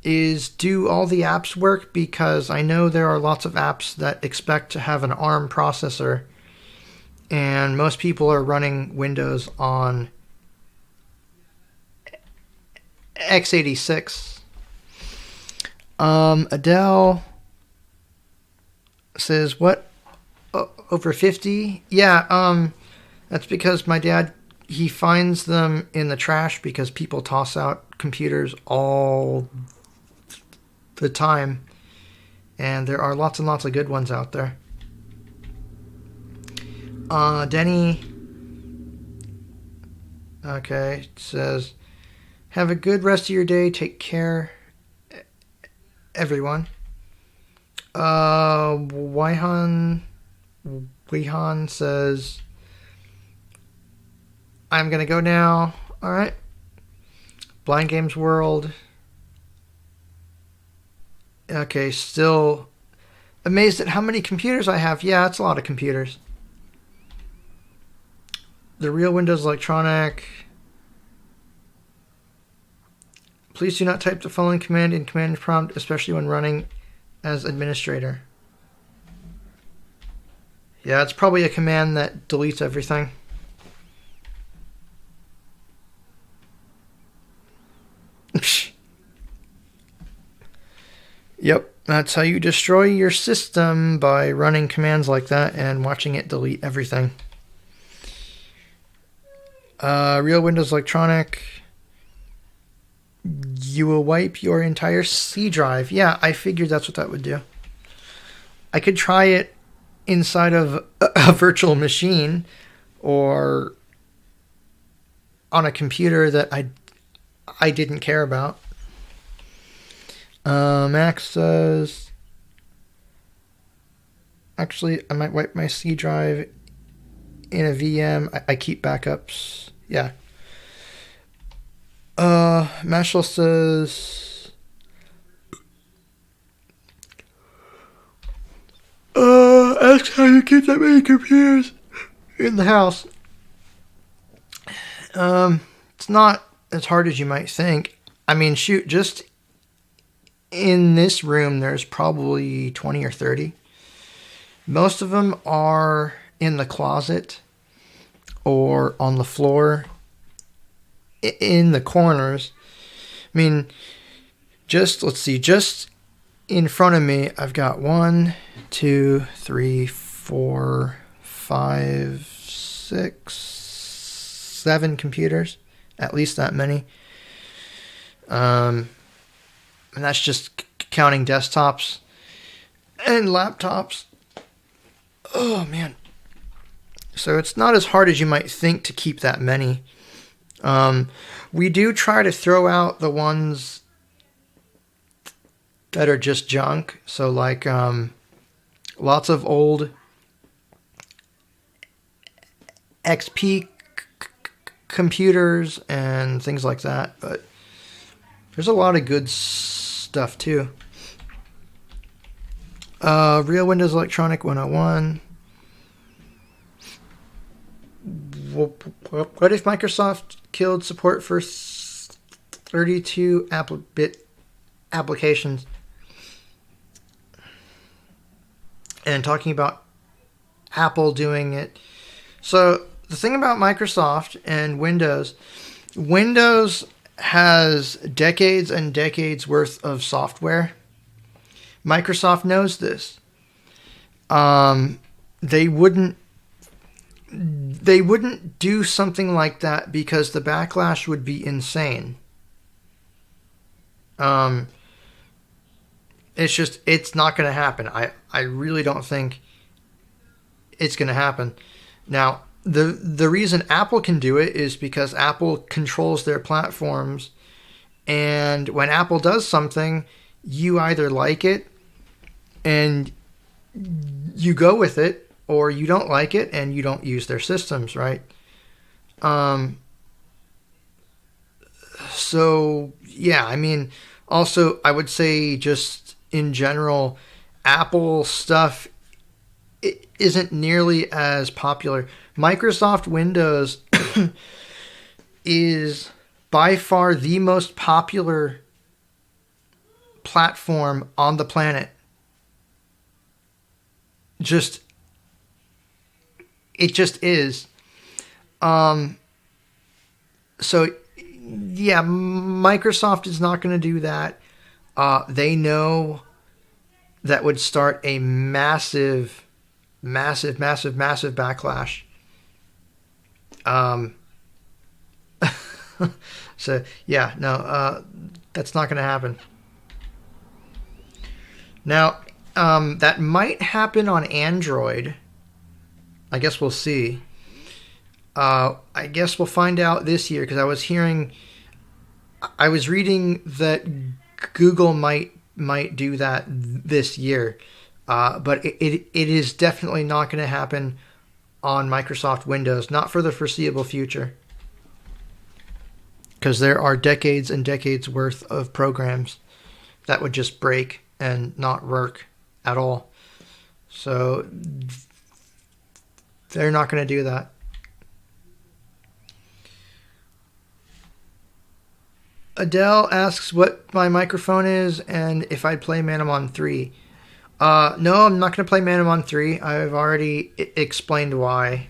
is do all the apps work? Because I know there are lots of apps that expect to have an ARM processor, and most people are running Windows on x86. Adele says, what? Over 50? Yeah, that's because my dad, he finds them in the trash because people toss out computers all the time, and there are lots and lots of good ones out there. Denny, okay, says, have a good rest of your day. Take care, everyone. Wihan says, I'm gonna go now. All right. Blind Games World. Okay, still amazed at how many computers I have. Yeah, it's a lot of computers. The Real Windows Electronic. Please do not type the following command in command prompt, especially when running as administrator. Yeah, it's probably a command that deletes everything. Yep, that's how you destroy your system, by running commands like that and watching it delete everything. Real Windows Electronic. You will wipe your entire C drive. Yeah, I figured that's what that would do. I could try it inside of a virtual machine or on a computer that I didn't care about. Max says, actually, I might wipe my C drive in a VM. I keep backups. Yeah. Mashal says, ask how you keep that many computers in the house. It's not as hard as you might think. I mean, shoot, just in this room, there's probably 20 or 30. Most of them are in the closet or on the floor, in the corners. I mean, let's see, just in front of me, I've got 1, 2, 3, 4, 5, 6, 7 computers, at least that many. And that's just counting desktops and laptops. Oh, man. So it's not as hard as you might think to keep that many. We do try to throw out the ones that are just junk. So like lots of old XP computers and things like that. But there's a lot of good stuff too. Real Windows Electronic 101. What if Microsoft killed support for 32 Apple-bit applications. And talking about Apple doing it. So the thing about Microsoft and Windows has decades and decades worth of software. Microsoft knows this. They wouldn't do something like that because the backlash would be insane. It's not going to happen. I really don't think it's going to happen. Now, the reason Apple can do it is because Apple controls their platforms, and when Apple does something, you either like it and you go with it, or you don't like it and you don't use their systems, right? So yeah, I mean, also I would say just in general, Apple stuff isn't nearly as popular. Microsoft Windows is by far the most popular platform on the planet. It just is. So yeah, Microsoft is not going to do that. They know that would start a massive backlash. So yeah, no, that's not going to happen. Now, that might happen on Android. I guess we'll see. I guess we'll find out this year, because I was reading that Google might do that this year, but it is definitely not going to happen on Microsoft Windows, not for the foreseeable future, because there are decades and decades worth of programs that would just break and not work at all. So they're not going to do that. Adele asks what my microphone is and if I'd play Manamon 3. No, I'm not going to play Manamon 3. I've already explained why.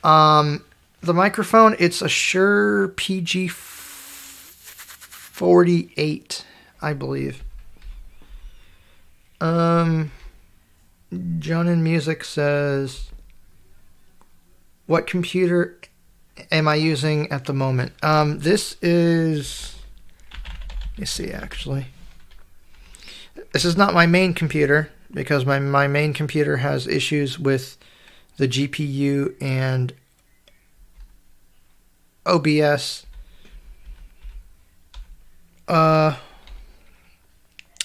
The microphone, it's a Shure PG48, I believe. John in Music says, what computer am I using at the moment? This is, let me see, actually. This is not my main computer, because my main computer has issues with the GPU and OBS.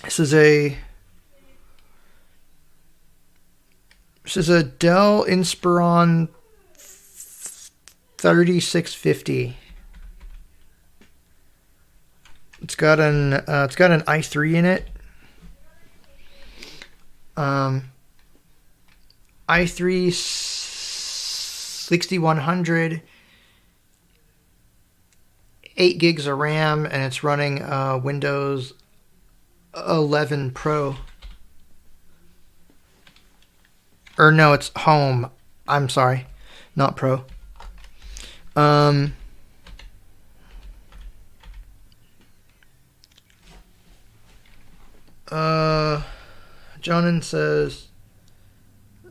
This is a Dell Inspiron 3650. It's got an i3 in it. i3 6100, 8 gigs of RAM, and it's running Windows 11 Pro. Or no, it's Home. I'm sorry, not Pro. Jonan says,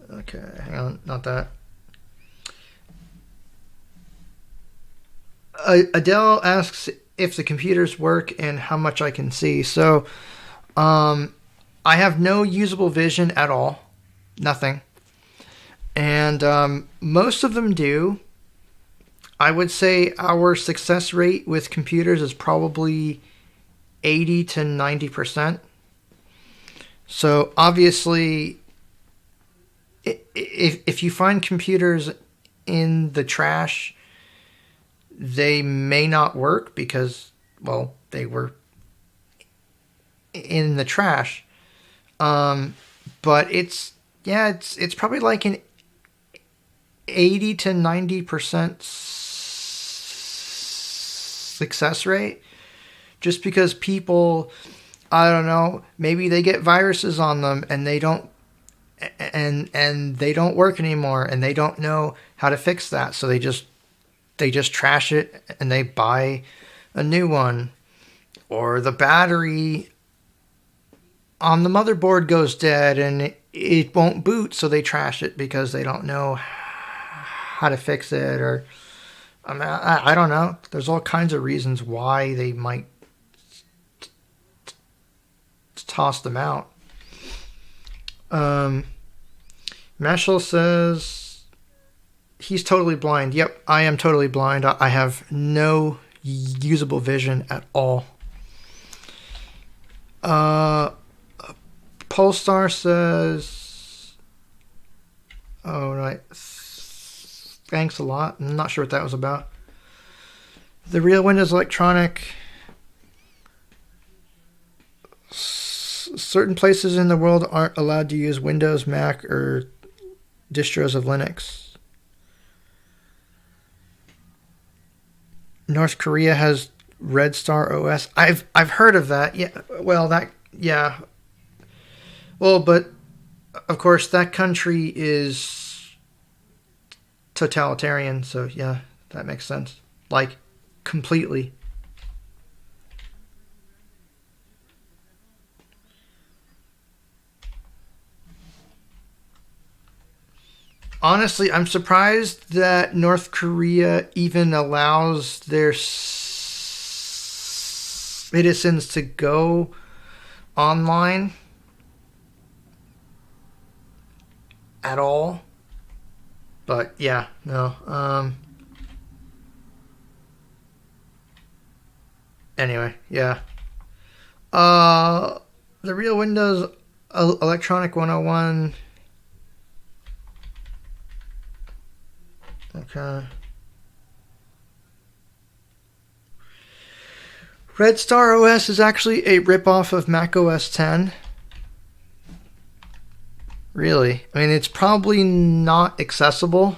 okay, hang on, not that. Adele asks if the computers work and how much I can see. So, I have no usable vision at all. Nothing. And most of them do. I would say our success rate with computers is probably 80 to 90%. So obviously, if you find computers in the trash, they may not work because, well, they were in the trash. But it's probably like an 80 to 90% success rate, just because people I don't know. Maybe they get viruses on them and they don't work anymore and they don't know how to fix that. So they just trash it and they buy a new one. Or the battery on the motherboard goes dead and it won't boot, so they trash it because they don't know how to fix it. Or I don't know. There's all kinds of reasons why they might toss them out. Meshel says he's totally blind. Yep, I am totally blind. I have no usable vision at all. Polestar says, oh, right. Thanks a lot. I'm not sure what that was about. The real Windows Electronic. Certain places in the world aren't allowed to use Windows, Mac, or distros of Linux. North Korea has Red Star OS. I've heard of that. Yeah. Well, yeah. Well, but of course that country is totalitarian, so yeah, that makes sense. Like completely. Honestly, I'm surprised that North Korea even allows their citizens to go online at all. But yeah, no. Anyway, yeah. The Real Windows Electronic 101. Okay. Red Star OS is actually a ripoff of Mac OS 10. Really? I mean, it's probably not accessible.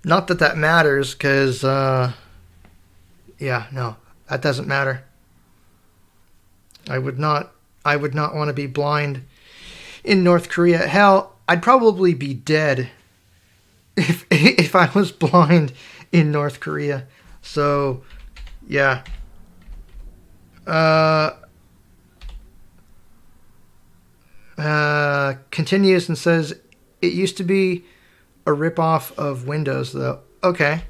Not that that matters, because, yeah, no, that doesn't matter. I would not want to be blind in North Korea. Hell, I'd probably be dead if I was blind in North Korea. So, yeah. Continues and says, it used to be a ripoff of Windows, though. Okay.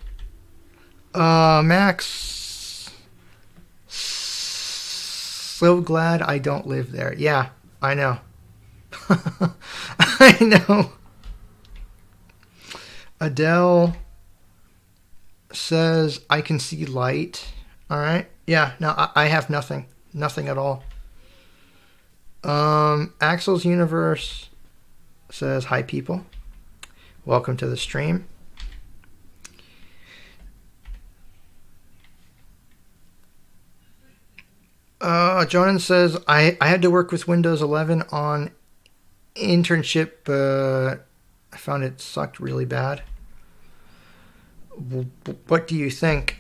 Max, so glad I don't live there. Yeah, I know. I know. Adele says, I can see light. All right. Yeah, no, I have nothing. Nothing at all. Axel's Universe says, hi, people. Welcome to the stream. Jonan says, I had to work with Windows 11 on internship. I found it sucked really bad. What do you think?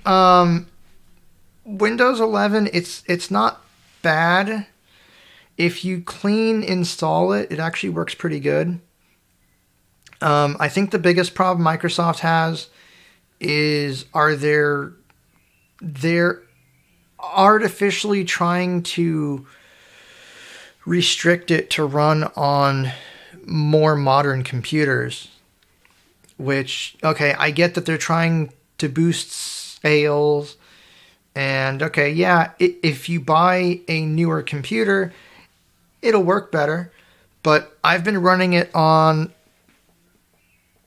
Windows 11, it's not bad. If you clean install it, it actually works pretty good. I think the biggest problem Microsoft has is they're artificially trying to restrict it to run on more modern computers, which, okay, I get that they're trying to boost sales, and okay, yeah, if you buy a newer computer, it'll work better, but I've been running it on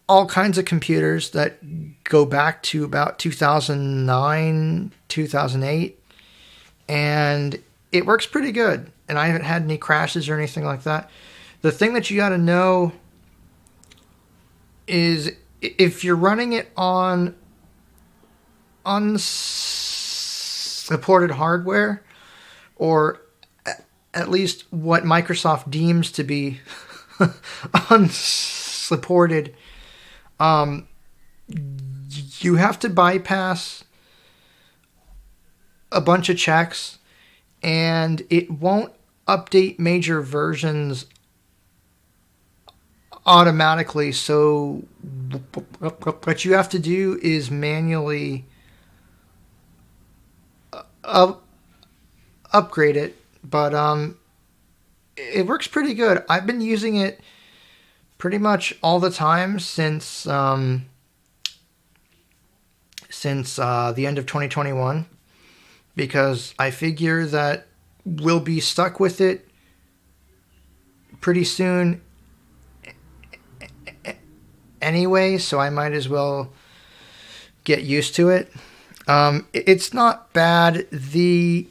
all kinds of computers that go back to about 2009, 2008, and it works pretty good, and I haven't had any crashes or anything like that. The thing that you got to know is if you're running it on unsupported hardware, or at least what Microsoft deems to be unsupported, you have to bypass a bunch of checks, and it won't update major versions automatically. So what you have to do is manually up, upgrade it. But it works pretty good. I've been using it pretty much all the time since the end of 2021, because I figure that we'll be stuck with it pretty soon anyway, so I might as well get used to it. It's not bad. The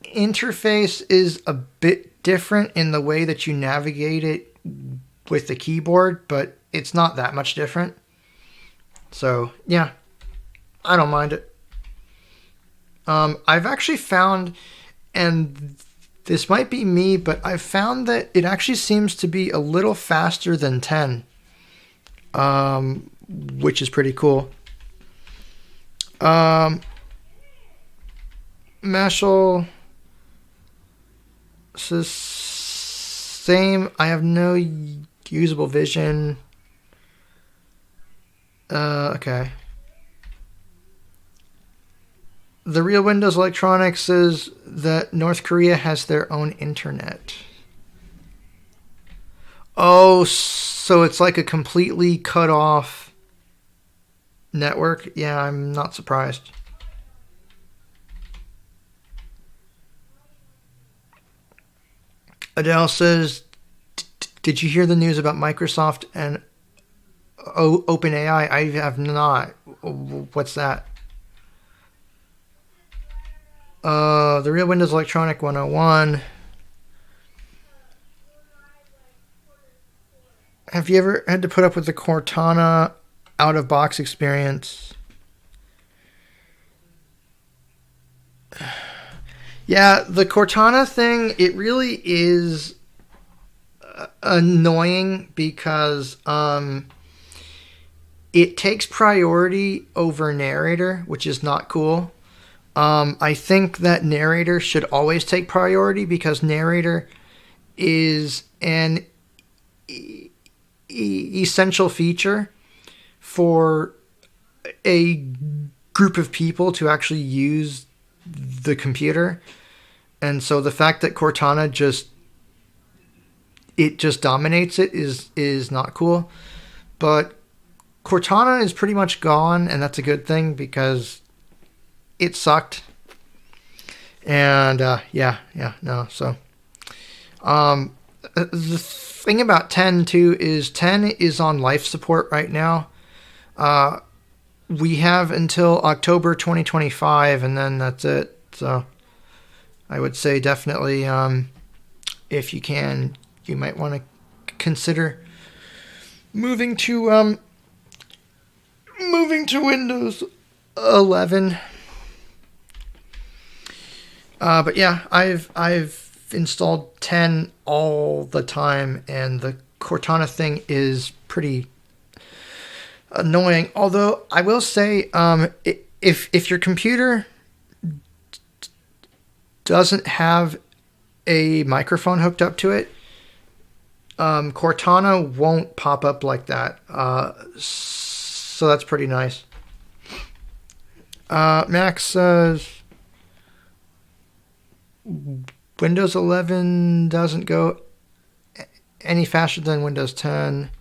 interface is a bit different in the way that you navigate it with the keyboard, but it's not that much different. So, yeah, I don't mind it. I've actually found, and this might be me, but I've found that it actually seems to be a little faster than 10, which is pretty cool. Mashal says, same, I have no usable vision. Okay. The Real Windows Electronics says that North Korea has their own internet. Oh, so it's like a completely cut off network? Yeah, I'm not surprised. Adele says, did you hear the news about Microsoft and OpenAI? I have not. What's that? The Real Windows Electronic 101. Have you ever had to put up with the Cortana out-of-box experience? Yeah, the Cortana thing, it really is annoying because it takes priority over narrator, which is not cool. I think that narrator should always take priority because narrator is an essential feature for a group of people to actually use the computer. And so the fact that Cortana just dominates it is not cool. But Cortana is pretty much gone, and that's a good thing because it sucked. And so the thing about 10 too is 10 is on life support right now. We have until October 2025, and then that's it. So I would say definitely, if you can, you might want to consider moving to Windows 11. But yeah, I've installed 10 all the time, and the Cortana thing is pretty annoying. Although I will say, if your computer doesn't have a microphone hooked up to it, Cortana won't pop up like that. So that's pretty nice. Max says Windows 11 doesn't go any faster than Windows 10.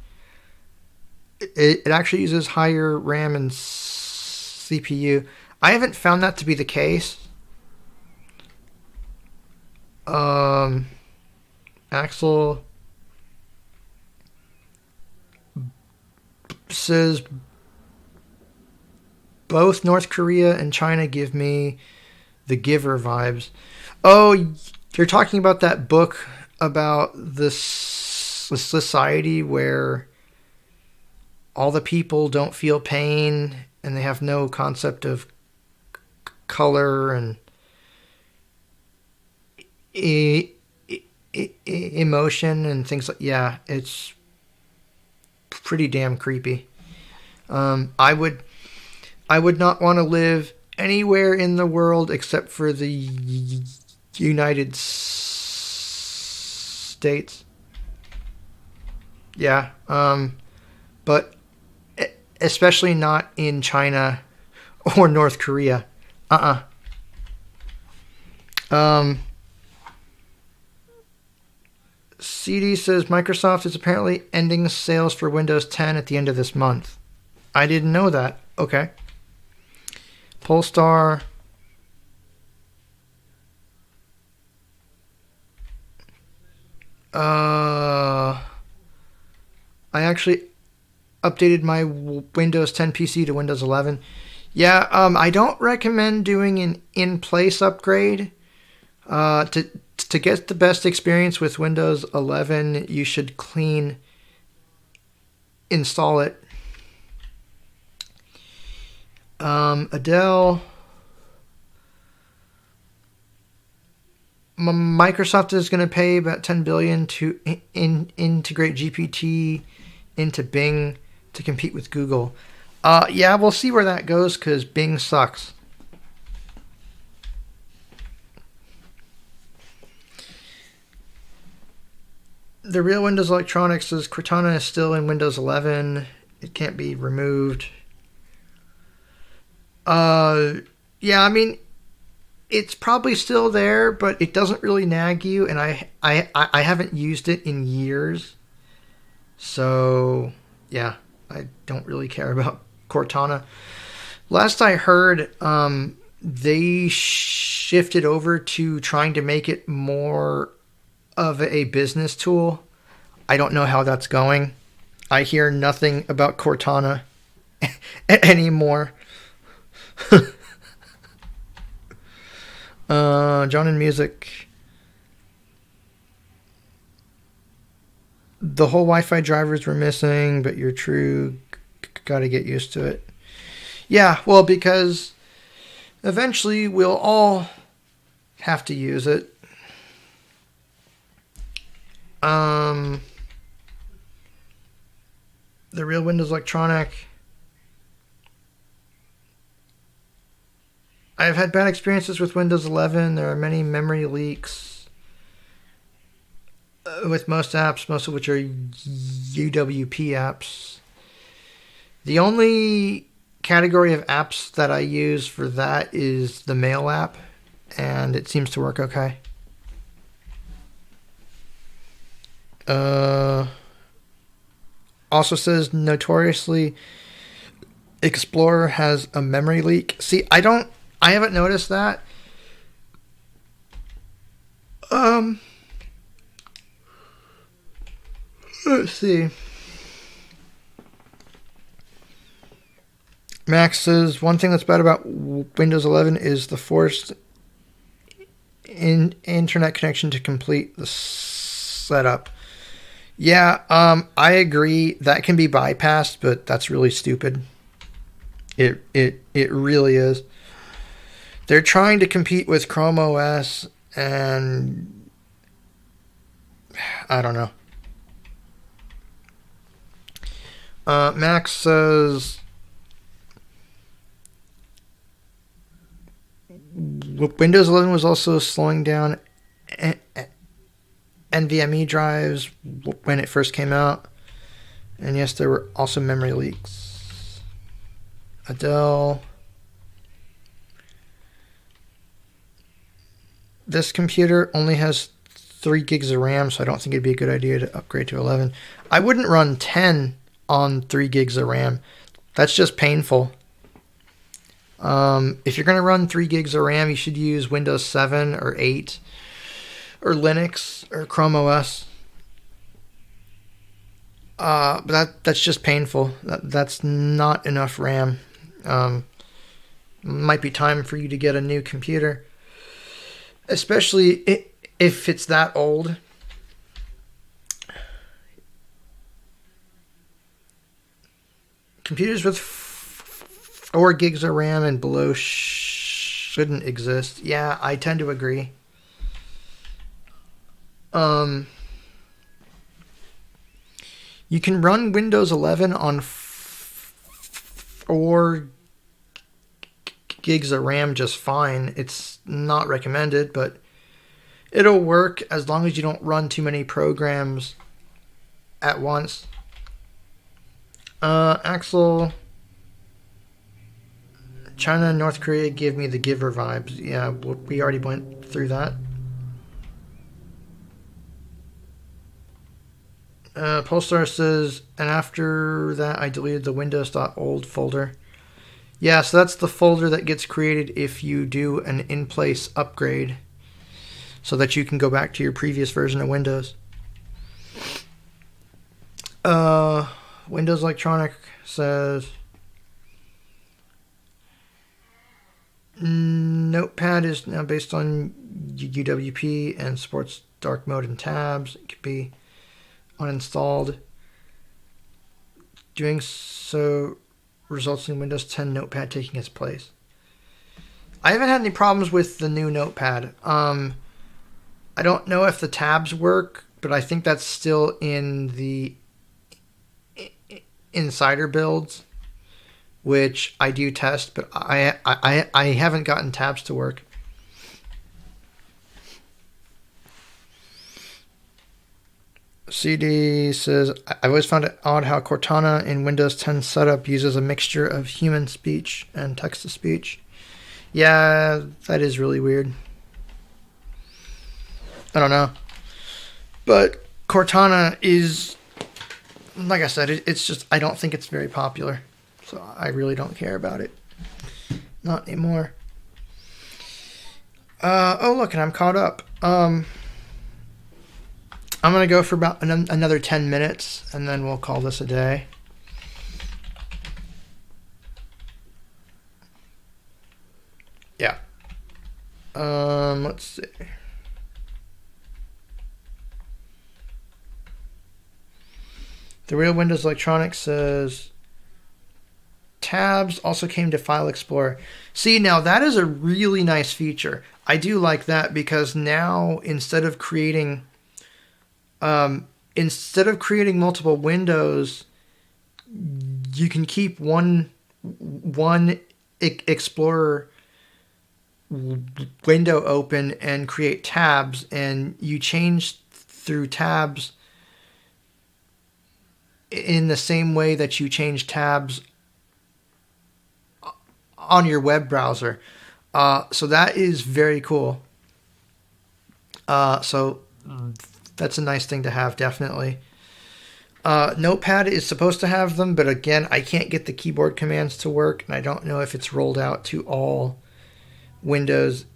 It actually uses higher RAM and CPU. I haven't found that to be the case. Axel says both North Korea and China give me the Giver vibes. Oh, you're talking about that book about this society where all the people don't feel pain and they have no concept of color and emotion and things like. Yeah, it's pretty damn creepy. I would not want to live anywhere in the world except for the United States. Yeah. But especially not in China or North Korea. Um, CD says Microsoft is apparently ending sales for Windows 10 at the end of this month. I didn't know that. Okay. Polestar. I actually updated my Windows 10 PC to Windows 11. Yeah, I don't recommend doing an in-place upgrade. To get the best experience with Windows 11, you should install it. Adele. Microsoft is going to pay about $10 billion to integrate GPT into Bing to compete with Google. Yeah, we'll see where that goes because Bing sucks. The real Windows Electronics says Cortana is still in Windows 11. It can't be removed. Yeah, I mean, it's probably still there, but it doesn't really nag you, and I haven't used it in years. So, yeah, I don't really care about Cortana. Last I heard, they shifted over to trying to make it more of a business tool. I don't know how that's going. I hear nothing about Cortana anymore. John and Music. The whole Wi-Fi drivers were missing, but you're true. Gotta get used to it. Yeah, well, because eventually we'll all have to use it. The real Windows Electronic. I've had bad experiences with Windows 11. There are many memory leaks with most apps, most of which are UWP apps. The only category of apps that I use for that is the Mail app, and it seems to work okay. Also says notoriously Explorer has a memory leak. See, I haven't noticed that. Let's see. Max says one thing that's bad about Windows 11 is the forced internet connection to complete the setup. Yeah, I agree. That can be bypassed, but that's really stupid. It really is. They're trying to compete with Chrome OS, and I don't know. Max says Windows 11 was also slowing down NVMe drives when it first came out. And yes, there were also memory leaks. Adele. This computer only has 3 gigs of RAM, so I don't think it'd be a good idea to upgrade to 11. I wouldn't run 10 on 3 gigs of RAM. That's just painful. If you're going to run 3 gigs of RAM, you should use Windows 7 or 8 or Linux or Chrome OS. But that's just painful. That's not enough RAM. Might be time for you to get a new computer, especially if it's that old. Computers with 4 gigs of RAM and below shouldn't exist. Yeah, I tend to agree. You can run Windows 11 on 4 gigs of RAM just fine. It's not recommended, but It'll work as long as you don't run too many programs at once. Axel, China and North Korea give me the giver vibes. Yeah, we already went through that. Polestar says, and after that, I deleted the Windows.old folder. Yeah, so that's the folder that gets created if you do an in-place upgrade so that you can go back to your previous version of Windows. Windows Electronic says, Notepad is now based on UWP and supports dark mode and tabs. It could be uninstalled. Doing so results in Windows 10 Notepad taking its place. I haven't had any problems with the new Notepad. I don't know if the tabs work, but I think that's still in the insider builds, which I do test, but I haven't gotten tabs to work. CD says, I've always found it odd how Cortana in Windows 10 setup uses a mixture of human speech and text-to-speech. Yeah, that is really weird. I don't know. But Cortana is, like I said, it's just, I don't think it's very popular. So I really don't care about it. Not anymore. Oh, look, and I'm caught up. I'm going to go for about another 10 minutes, and then we'll call this a day. Yeah. Let's see. The Real Windows Electronics says, tabs also came to File Explorer. See, now that is a really nice feature. I do like that because now instead of creating multiple windows, you can keep one Explorer window open and create tabs, and you change through tabs in the same way that you change tabs on your web browser. So that is very cool. So that's a nice thing to have, definitely. Notepad is supposed to have them, but again, I can't get the keyboard commands to work, and I don't know if it's rolled out to all Windows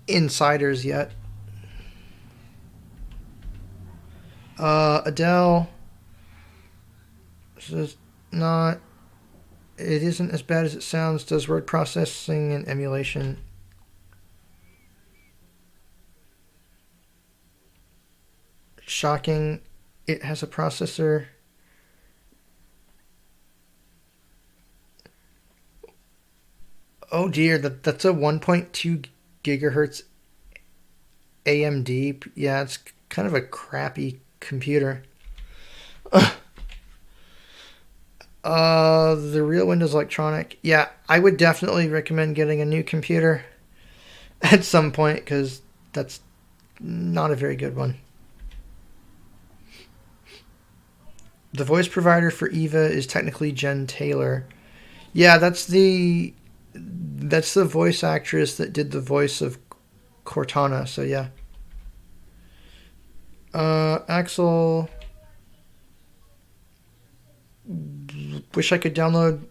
insiders yet. Adele says, not, it isn't as bad as it sounds. Does word processing and emulation. Shocking. It has a processor. Oh dear, that's a 1.2 gigahertz AMD. Yeah, it's kind of a crappy computer. The Real Windows Electronic. Yeah, I would definitely recommend getting a new computer at some point, because that's not a very good one. The voice provider for Eva is technically Jen Taylor. Yeah, that's the voice actress that did the voice of Cortana, so yeah. Axel, wish I could download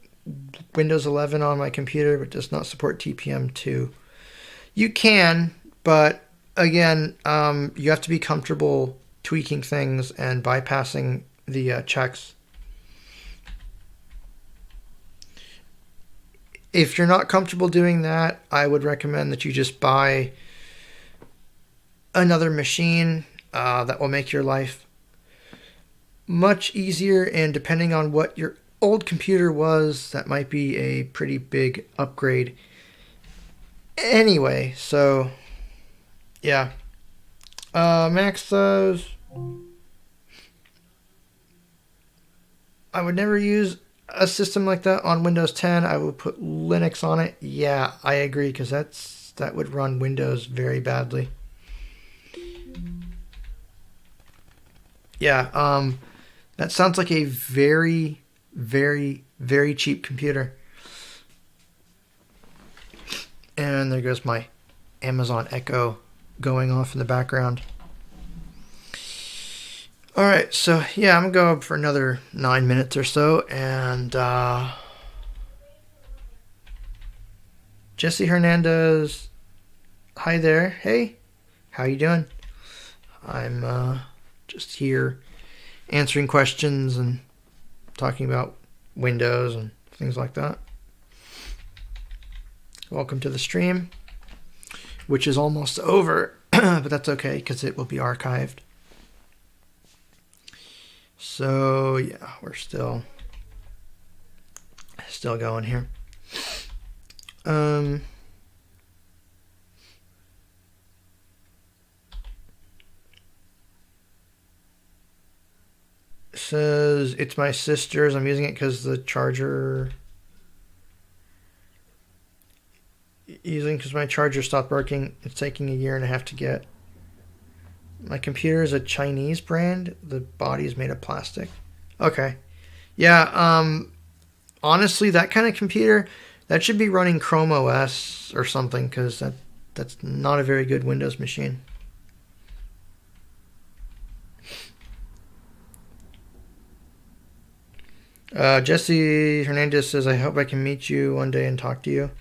Windows 11 on my computer, but does not support TPM2. You can, but again, you have to be comfortable tweaking things and bypassing the checks. If you're not comfortable doing that, I would recommend that you just buy another machine that will make your life much easier, and depending on what your old computer was, that might be a pretty big upgrade. Anyway, so yeah. Max says, I would never use a system like that on Windows 10. I would put Linux on it. Yeah, I agree, because that would run Windows very badly. Yeah. That sounds like a very, very, very cheap computer. And there goes my Amazon Echo going off in the background. All right, so yeah, I'm gonna go for another 9 minutes or so, and Jesse Hernandez, hi there. Hey, how you doing? I'm just here answering questions and talking about Windows and things like that. Welcome to the stream, which is almost over, but that's okay because it will be archived. So yeah, we're still going here. Says it's my sister's. I'm using it because the charger. Because my charger stopped working. It's taking 1.5 years to get. My computer is a Chinese brand. The body is made of plastic. Okay. Yeah, honestly, that kind of computer, that should be running Chrome OS or something, because that's not a very good Windows machine. Jesse Hernandez says, I hope I can meet you one day and talk to you.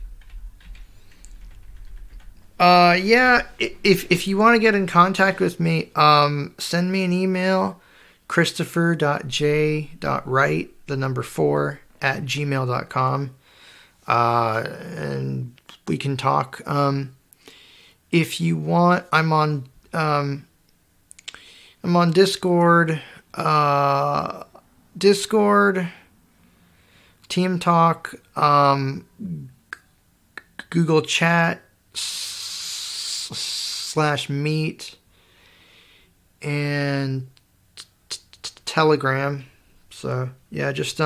Yeah, if you want to get in contact with me, send me an email, christopher.j.wright, the number 4, at gmail.com, and we can talk. If you want, I'm on Discord, Team Talk, Google Chat, /meet, and Telegram. So yeah, just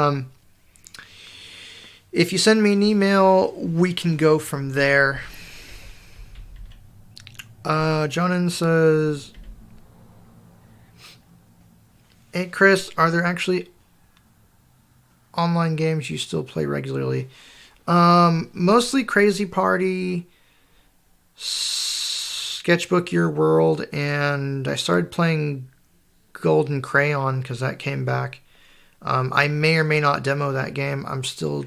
if you send me an email, we can go from there. Jonan says, hey Chris, are there actually online games you still play regularly? Mostly Crazy Party, Sketchbook Your World, and I started playing Golden Crayon because that came back. I may or may not demo that game. I'm still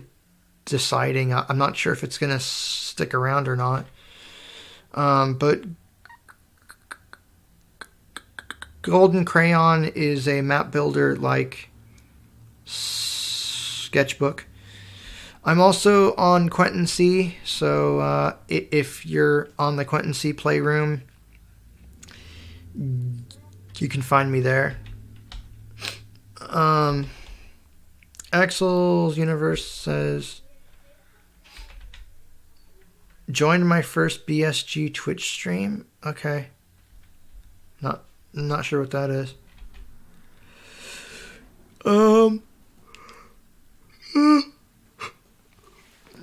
deciding. I'm not sure if it's going to stick around or not. But Golden Crayon is a map builder like Sketchbook. I'm also on Quentin C, so if you're on the Quentin C Playroom, you can find me there. Axel's Universe says, joined my first BSG Twitch stream. Okay. Not sure what that is.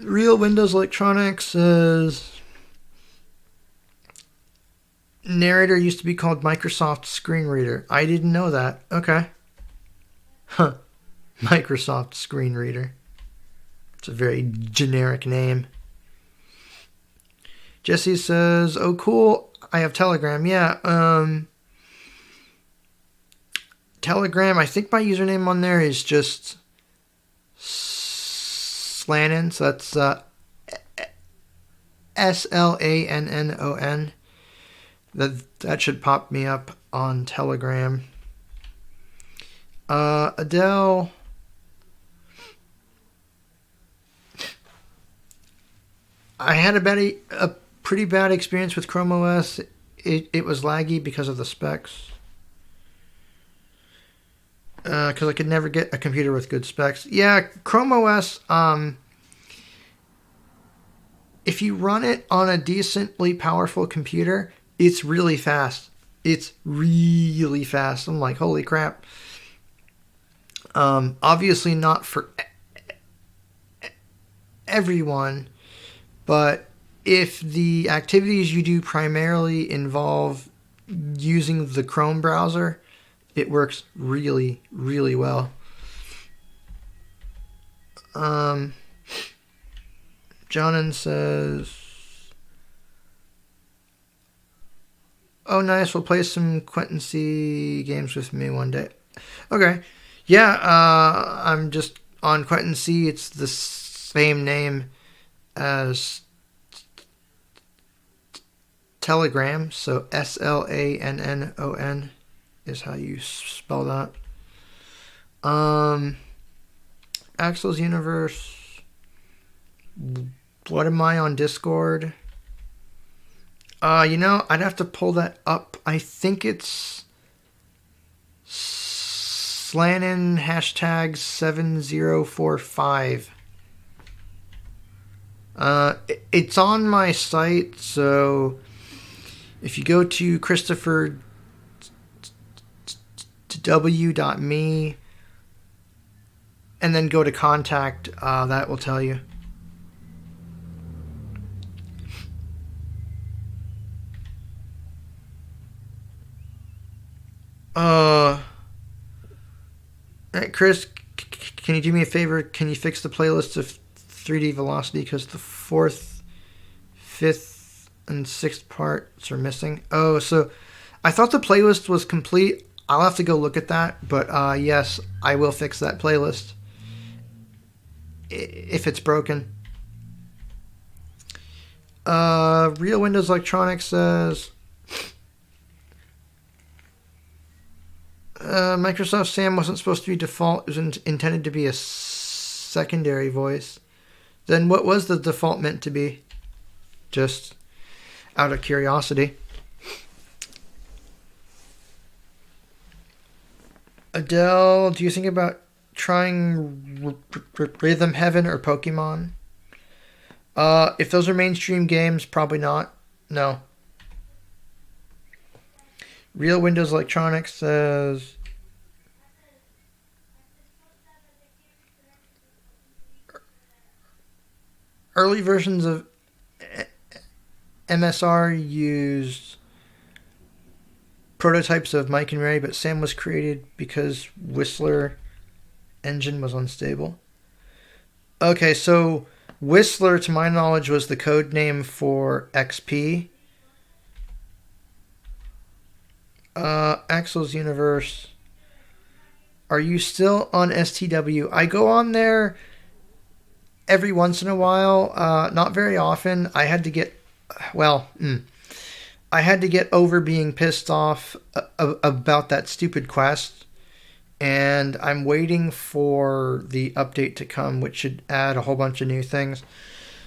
Real Windows Electronics says, narrator used to be called Microsoft Screen Reader. I didn't know that. Okay. Huh. Microsoft Screen Reader. It's a very generic name. Jesse says, oh cool, I have Telegram. Yeah, Telegram, I think my username on there is just Slannon, so that's SLANNON. That should pop me up on Telegram. Adele, I had a pretty bad experience with Chrome OS. It was laggy because of the specs. Because I could never get a computer with good specs. Yeah, Chrome OS, if you run it on a decently powerful computer, it's really fast. It's really fast. I'm like, holy crap. Obviously not for everyone, but if the activities you do primarily involve using the Chrome browser, it works really, really well. Jonan says, "Oh, nice. We'll play some Quentin C games with me one day." Okay. Yeah, I'm just on Quentin C. It's the same name as Telegram. So SLANNON is how you spell that. Axel's Universe. What am I on Discord? I'd have to pull that up. I think it's Slannin hashtag 7045. It's on my site, so if you go to christopherw.me and then go to contact, that will tell you. Chris, can you do me a favor? Can you fix the playlist of 3D Velocity because the 4th, 5th, and 6th parts are missing? Oh, so I thought the playlist was complete. I'll have to go look at that, but yes, I will fix that playlist if it's broken. Real Windows Electronics says, Microsoft Sam wasn't supposed to be default. It was intended to be a secondary voice. Then what was the default meant to be? Just out of curiosity. Adele, do you think about trying Rhythm Heaven or Pokemon? If those are mainstream games, probably not. No. Real Windows Electronics says, early versions of MSR used prototypes of Mike and Ray, but Sam was created because Whistler engine was unstable. Okay, so Whistler, to my knowledge, was the code name for XP. Axel's Universe. Are you still on STW? I go on there every once in a while. Not very often. I had to get over being pissed off about that stupid quest. And I'm waiting for the update to come, which should add a whole bunch of new things.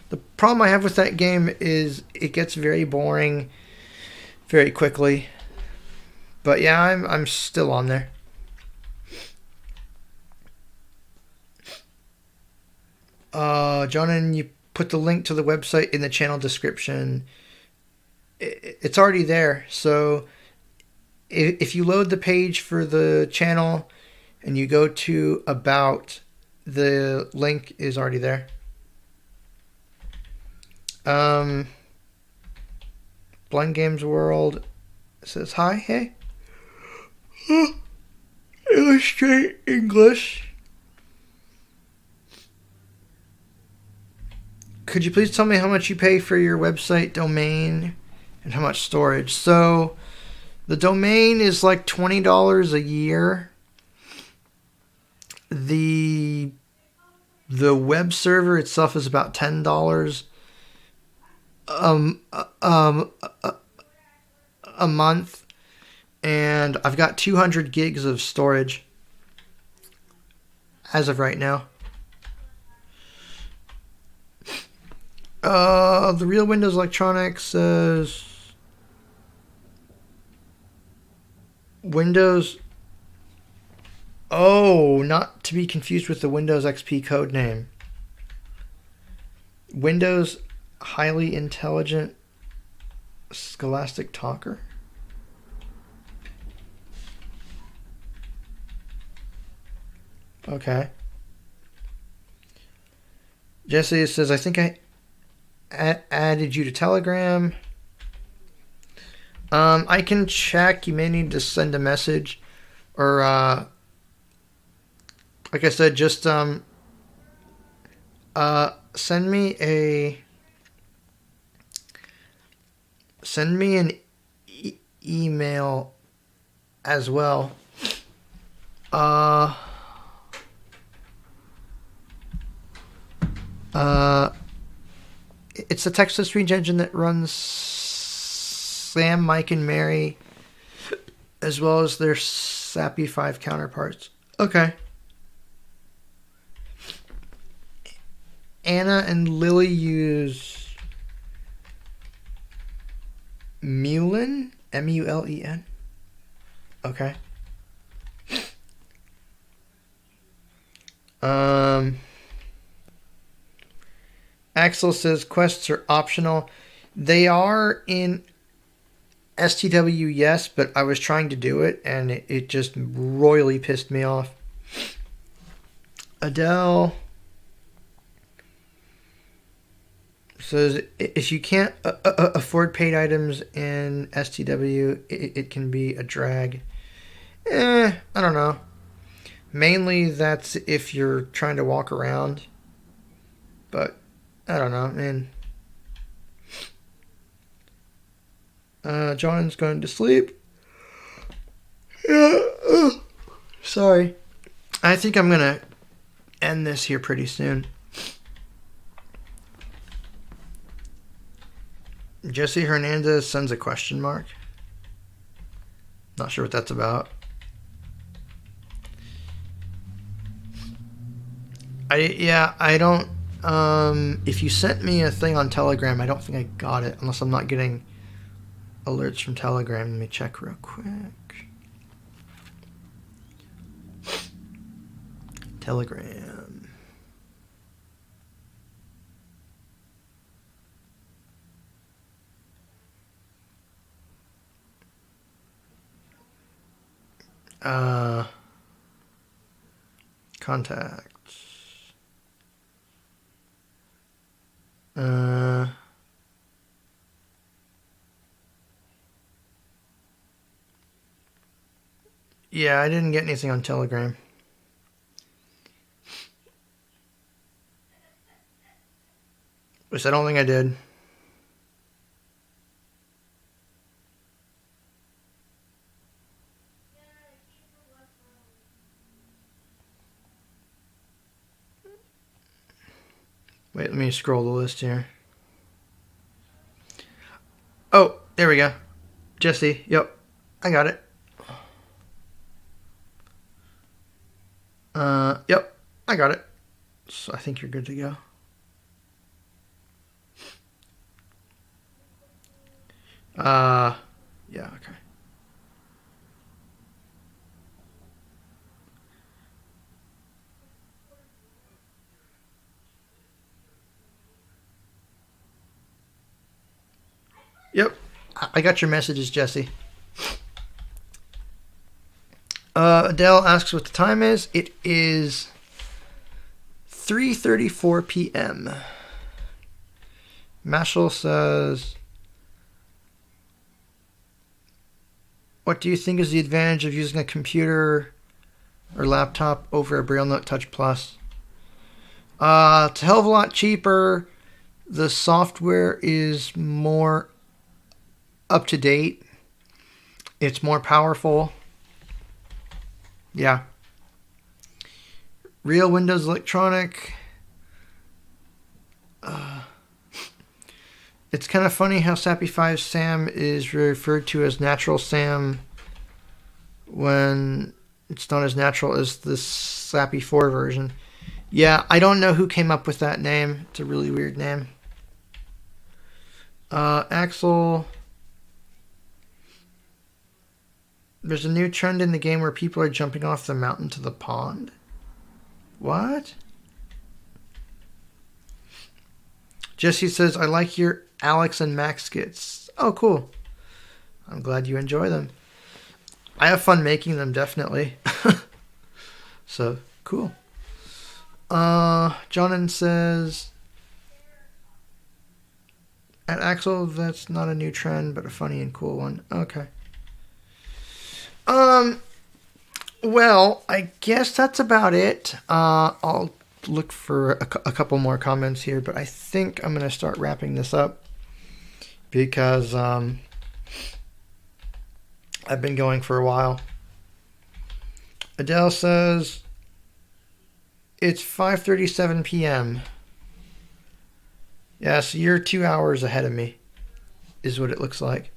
The problem I have with that game is it gets very boring very quickly. But yeah, I'm still on there. Jonan, you put the link to the website in the channel description. It's already there. So if you load the page for the channel and you go to About, the link is already there. Blind Games World says hi, hey. Illustrate English. Could you please tell me how much you pay for your website domain and how much storage? So the domain is like $20 a year. The web server itself is about $10 a month. And I've got 200 gigs of storage as of right now. The Real Windows Electronics says Windows. Oh, not to be confused with the Windows XP codename. Windows Highly Intelligent Scholastic Talker. Okay. Jesse says, I think I added you to Telegram. I can check. You may need to send a message. Or like I said, just send me an email as well. Uh, it's a text to speech engine that runs Sam, Mike, and Mary, as well as their Sappy 5 counterparts. Okay. Anna and Lily use Mullen, Mullen. Okay. Axel says quests are optional. They are in STW, yes, but I was trying to do it and it just royally pissed me off. Adele says if you can't afford paid items in STW, it can be a drag. I don't know. Mainly that's if you're trying to walk around. But I don't know, man. John's going to sleep. Yeah. Sorry. I think I'm going to end this here pretty soon. Jesse Hernandez sends a question mark. Not sure what that's about. I don't. If you sent me a thing on Telegram, I don't think I got it, unless I'm not getting alerts from Telegram. Let me check real quick. Telegram. Contacts. Yeah, I didn't get anything on Telegram. Which I don't think I did. Wait, let me scroll the list here. Oh, there we go. Jesse, yep. I got it. Yep. I got it. So I think you're good to go. Yeah, okay. Yep. I got your messages, Jesse. Adele asks what the time is. It is 3:34 p.m. Mashal says, what do you think is the advantage of using a computer or laptop over a Braille Note Touch Plus? It's a hell of a lot cheaper. The software is more up to date. It's more powerful. Yeah. Real Windows Electronic. It's kind of funny how Sappy 5 Sam is referred to as Natural Sam when it's not as natural as the Sappy 4 version. Yeah, I don't know who came up with that name. It's a really weird name. Axel. There's a new trend in the game where people are jumping off the mountain to the pond. What? Jesse says, I like your Alex and Max skits. Oh, cool. I'm glad you enjoy them. I have fun making them, definitely. So, cool. Jonan says, at Axel, that's not a new trend, but a funny and cool one. Okay. Well, I guess that's about it. I'll look for a couple more comments here, but I think I'm going to start wrapping this up because I've been going for a while. Adele says it's 5:37 p.m. Yeah, so you're 2 hours ahead of me, is what it looks like.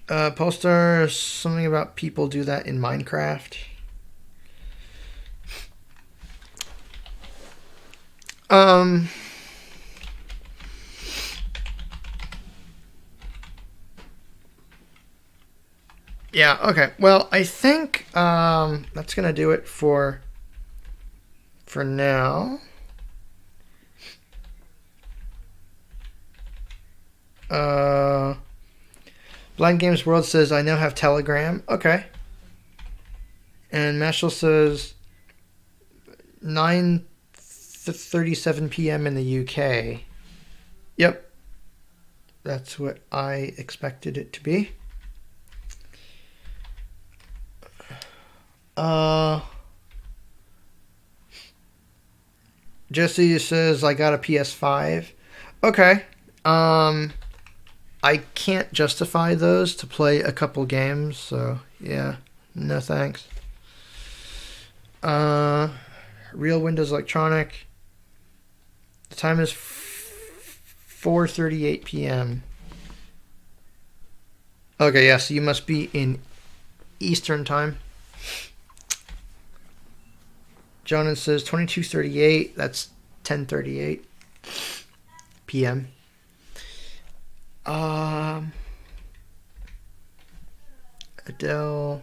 Polestar, something about people do that in Minecraft. Yeah, okay. Well, I think that's going to do it for now. Blind Games World says, I now have Telegram. Okay. And Mashal says, 9:37 p.m. in the UK. Yep. That's what I expected it to be. Jesse says, I got a PS5. Okay. I can't justify those to play a couple games, so yeah, no thanks. Real Windows Electronic. The time is 4:38 p.m. Okay, yeah, so you must be in Eastern time. Jonan says 22:38. That's 10:38 p.m. Adele.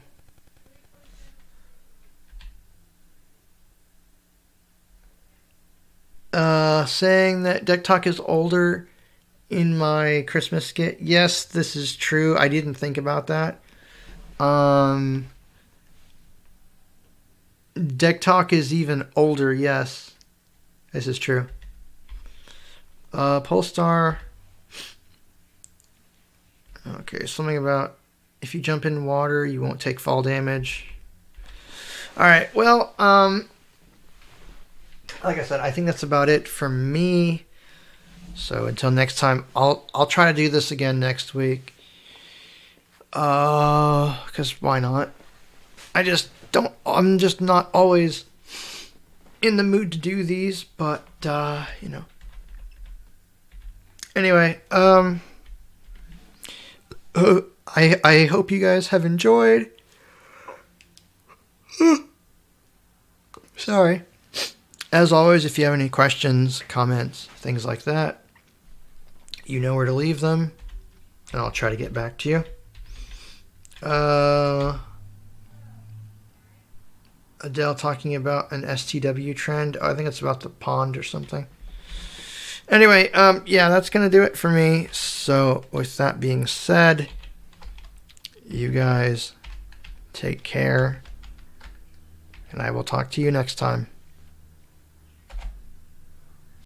Saying that Deck Talk is older in my Christmas skit. Yes, this is true. I didn't think about that. Deck Talk is even older. Yes, this is true. Polestar. Okay, something about if you jump in water, you won't take fall damage. All right. Well, like I said, I think that's about it for me. So until next time, I'll try to do this again next week. Because why not? I'm just not always in the mood to do these, but you know. Anyway, I hope you guys have enjoyed. Sorry. As always, if you have any questions, comments, things like that, you know where to leave them, and I'll try to get back to you. Adele talking about an STW trend. I think it's about the pond or something. Anyway, yeah, that's going to do it for me. So with that being said, you guys take care, and I will talk to you next time.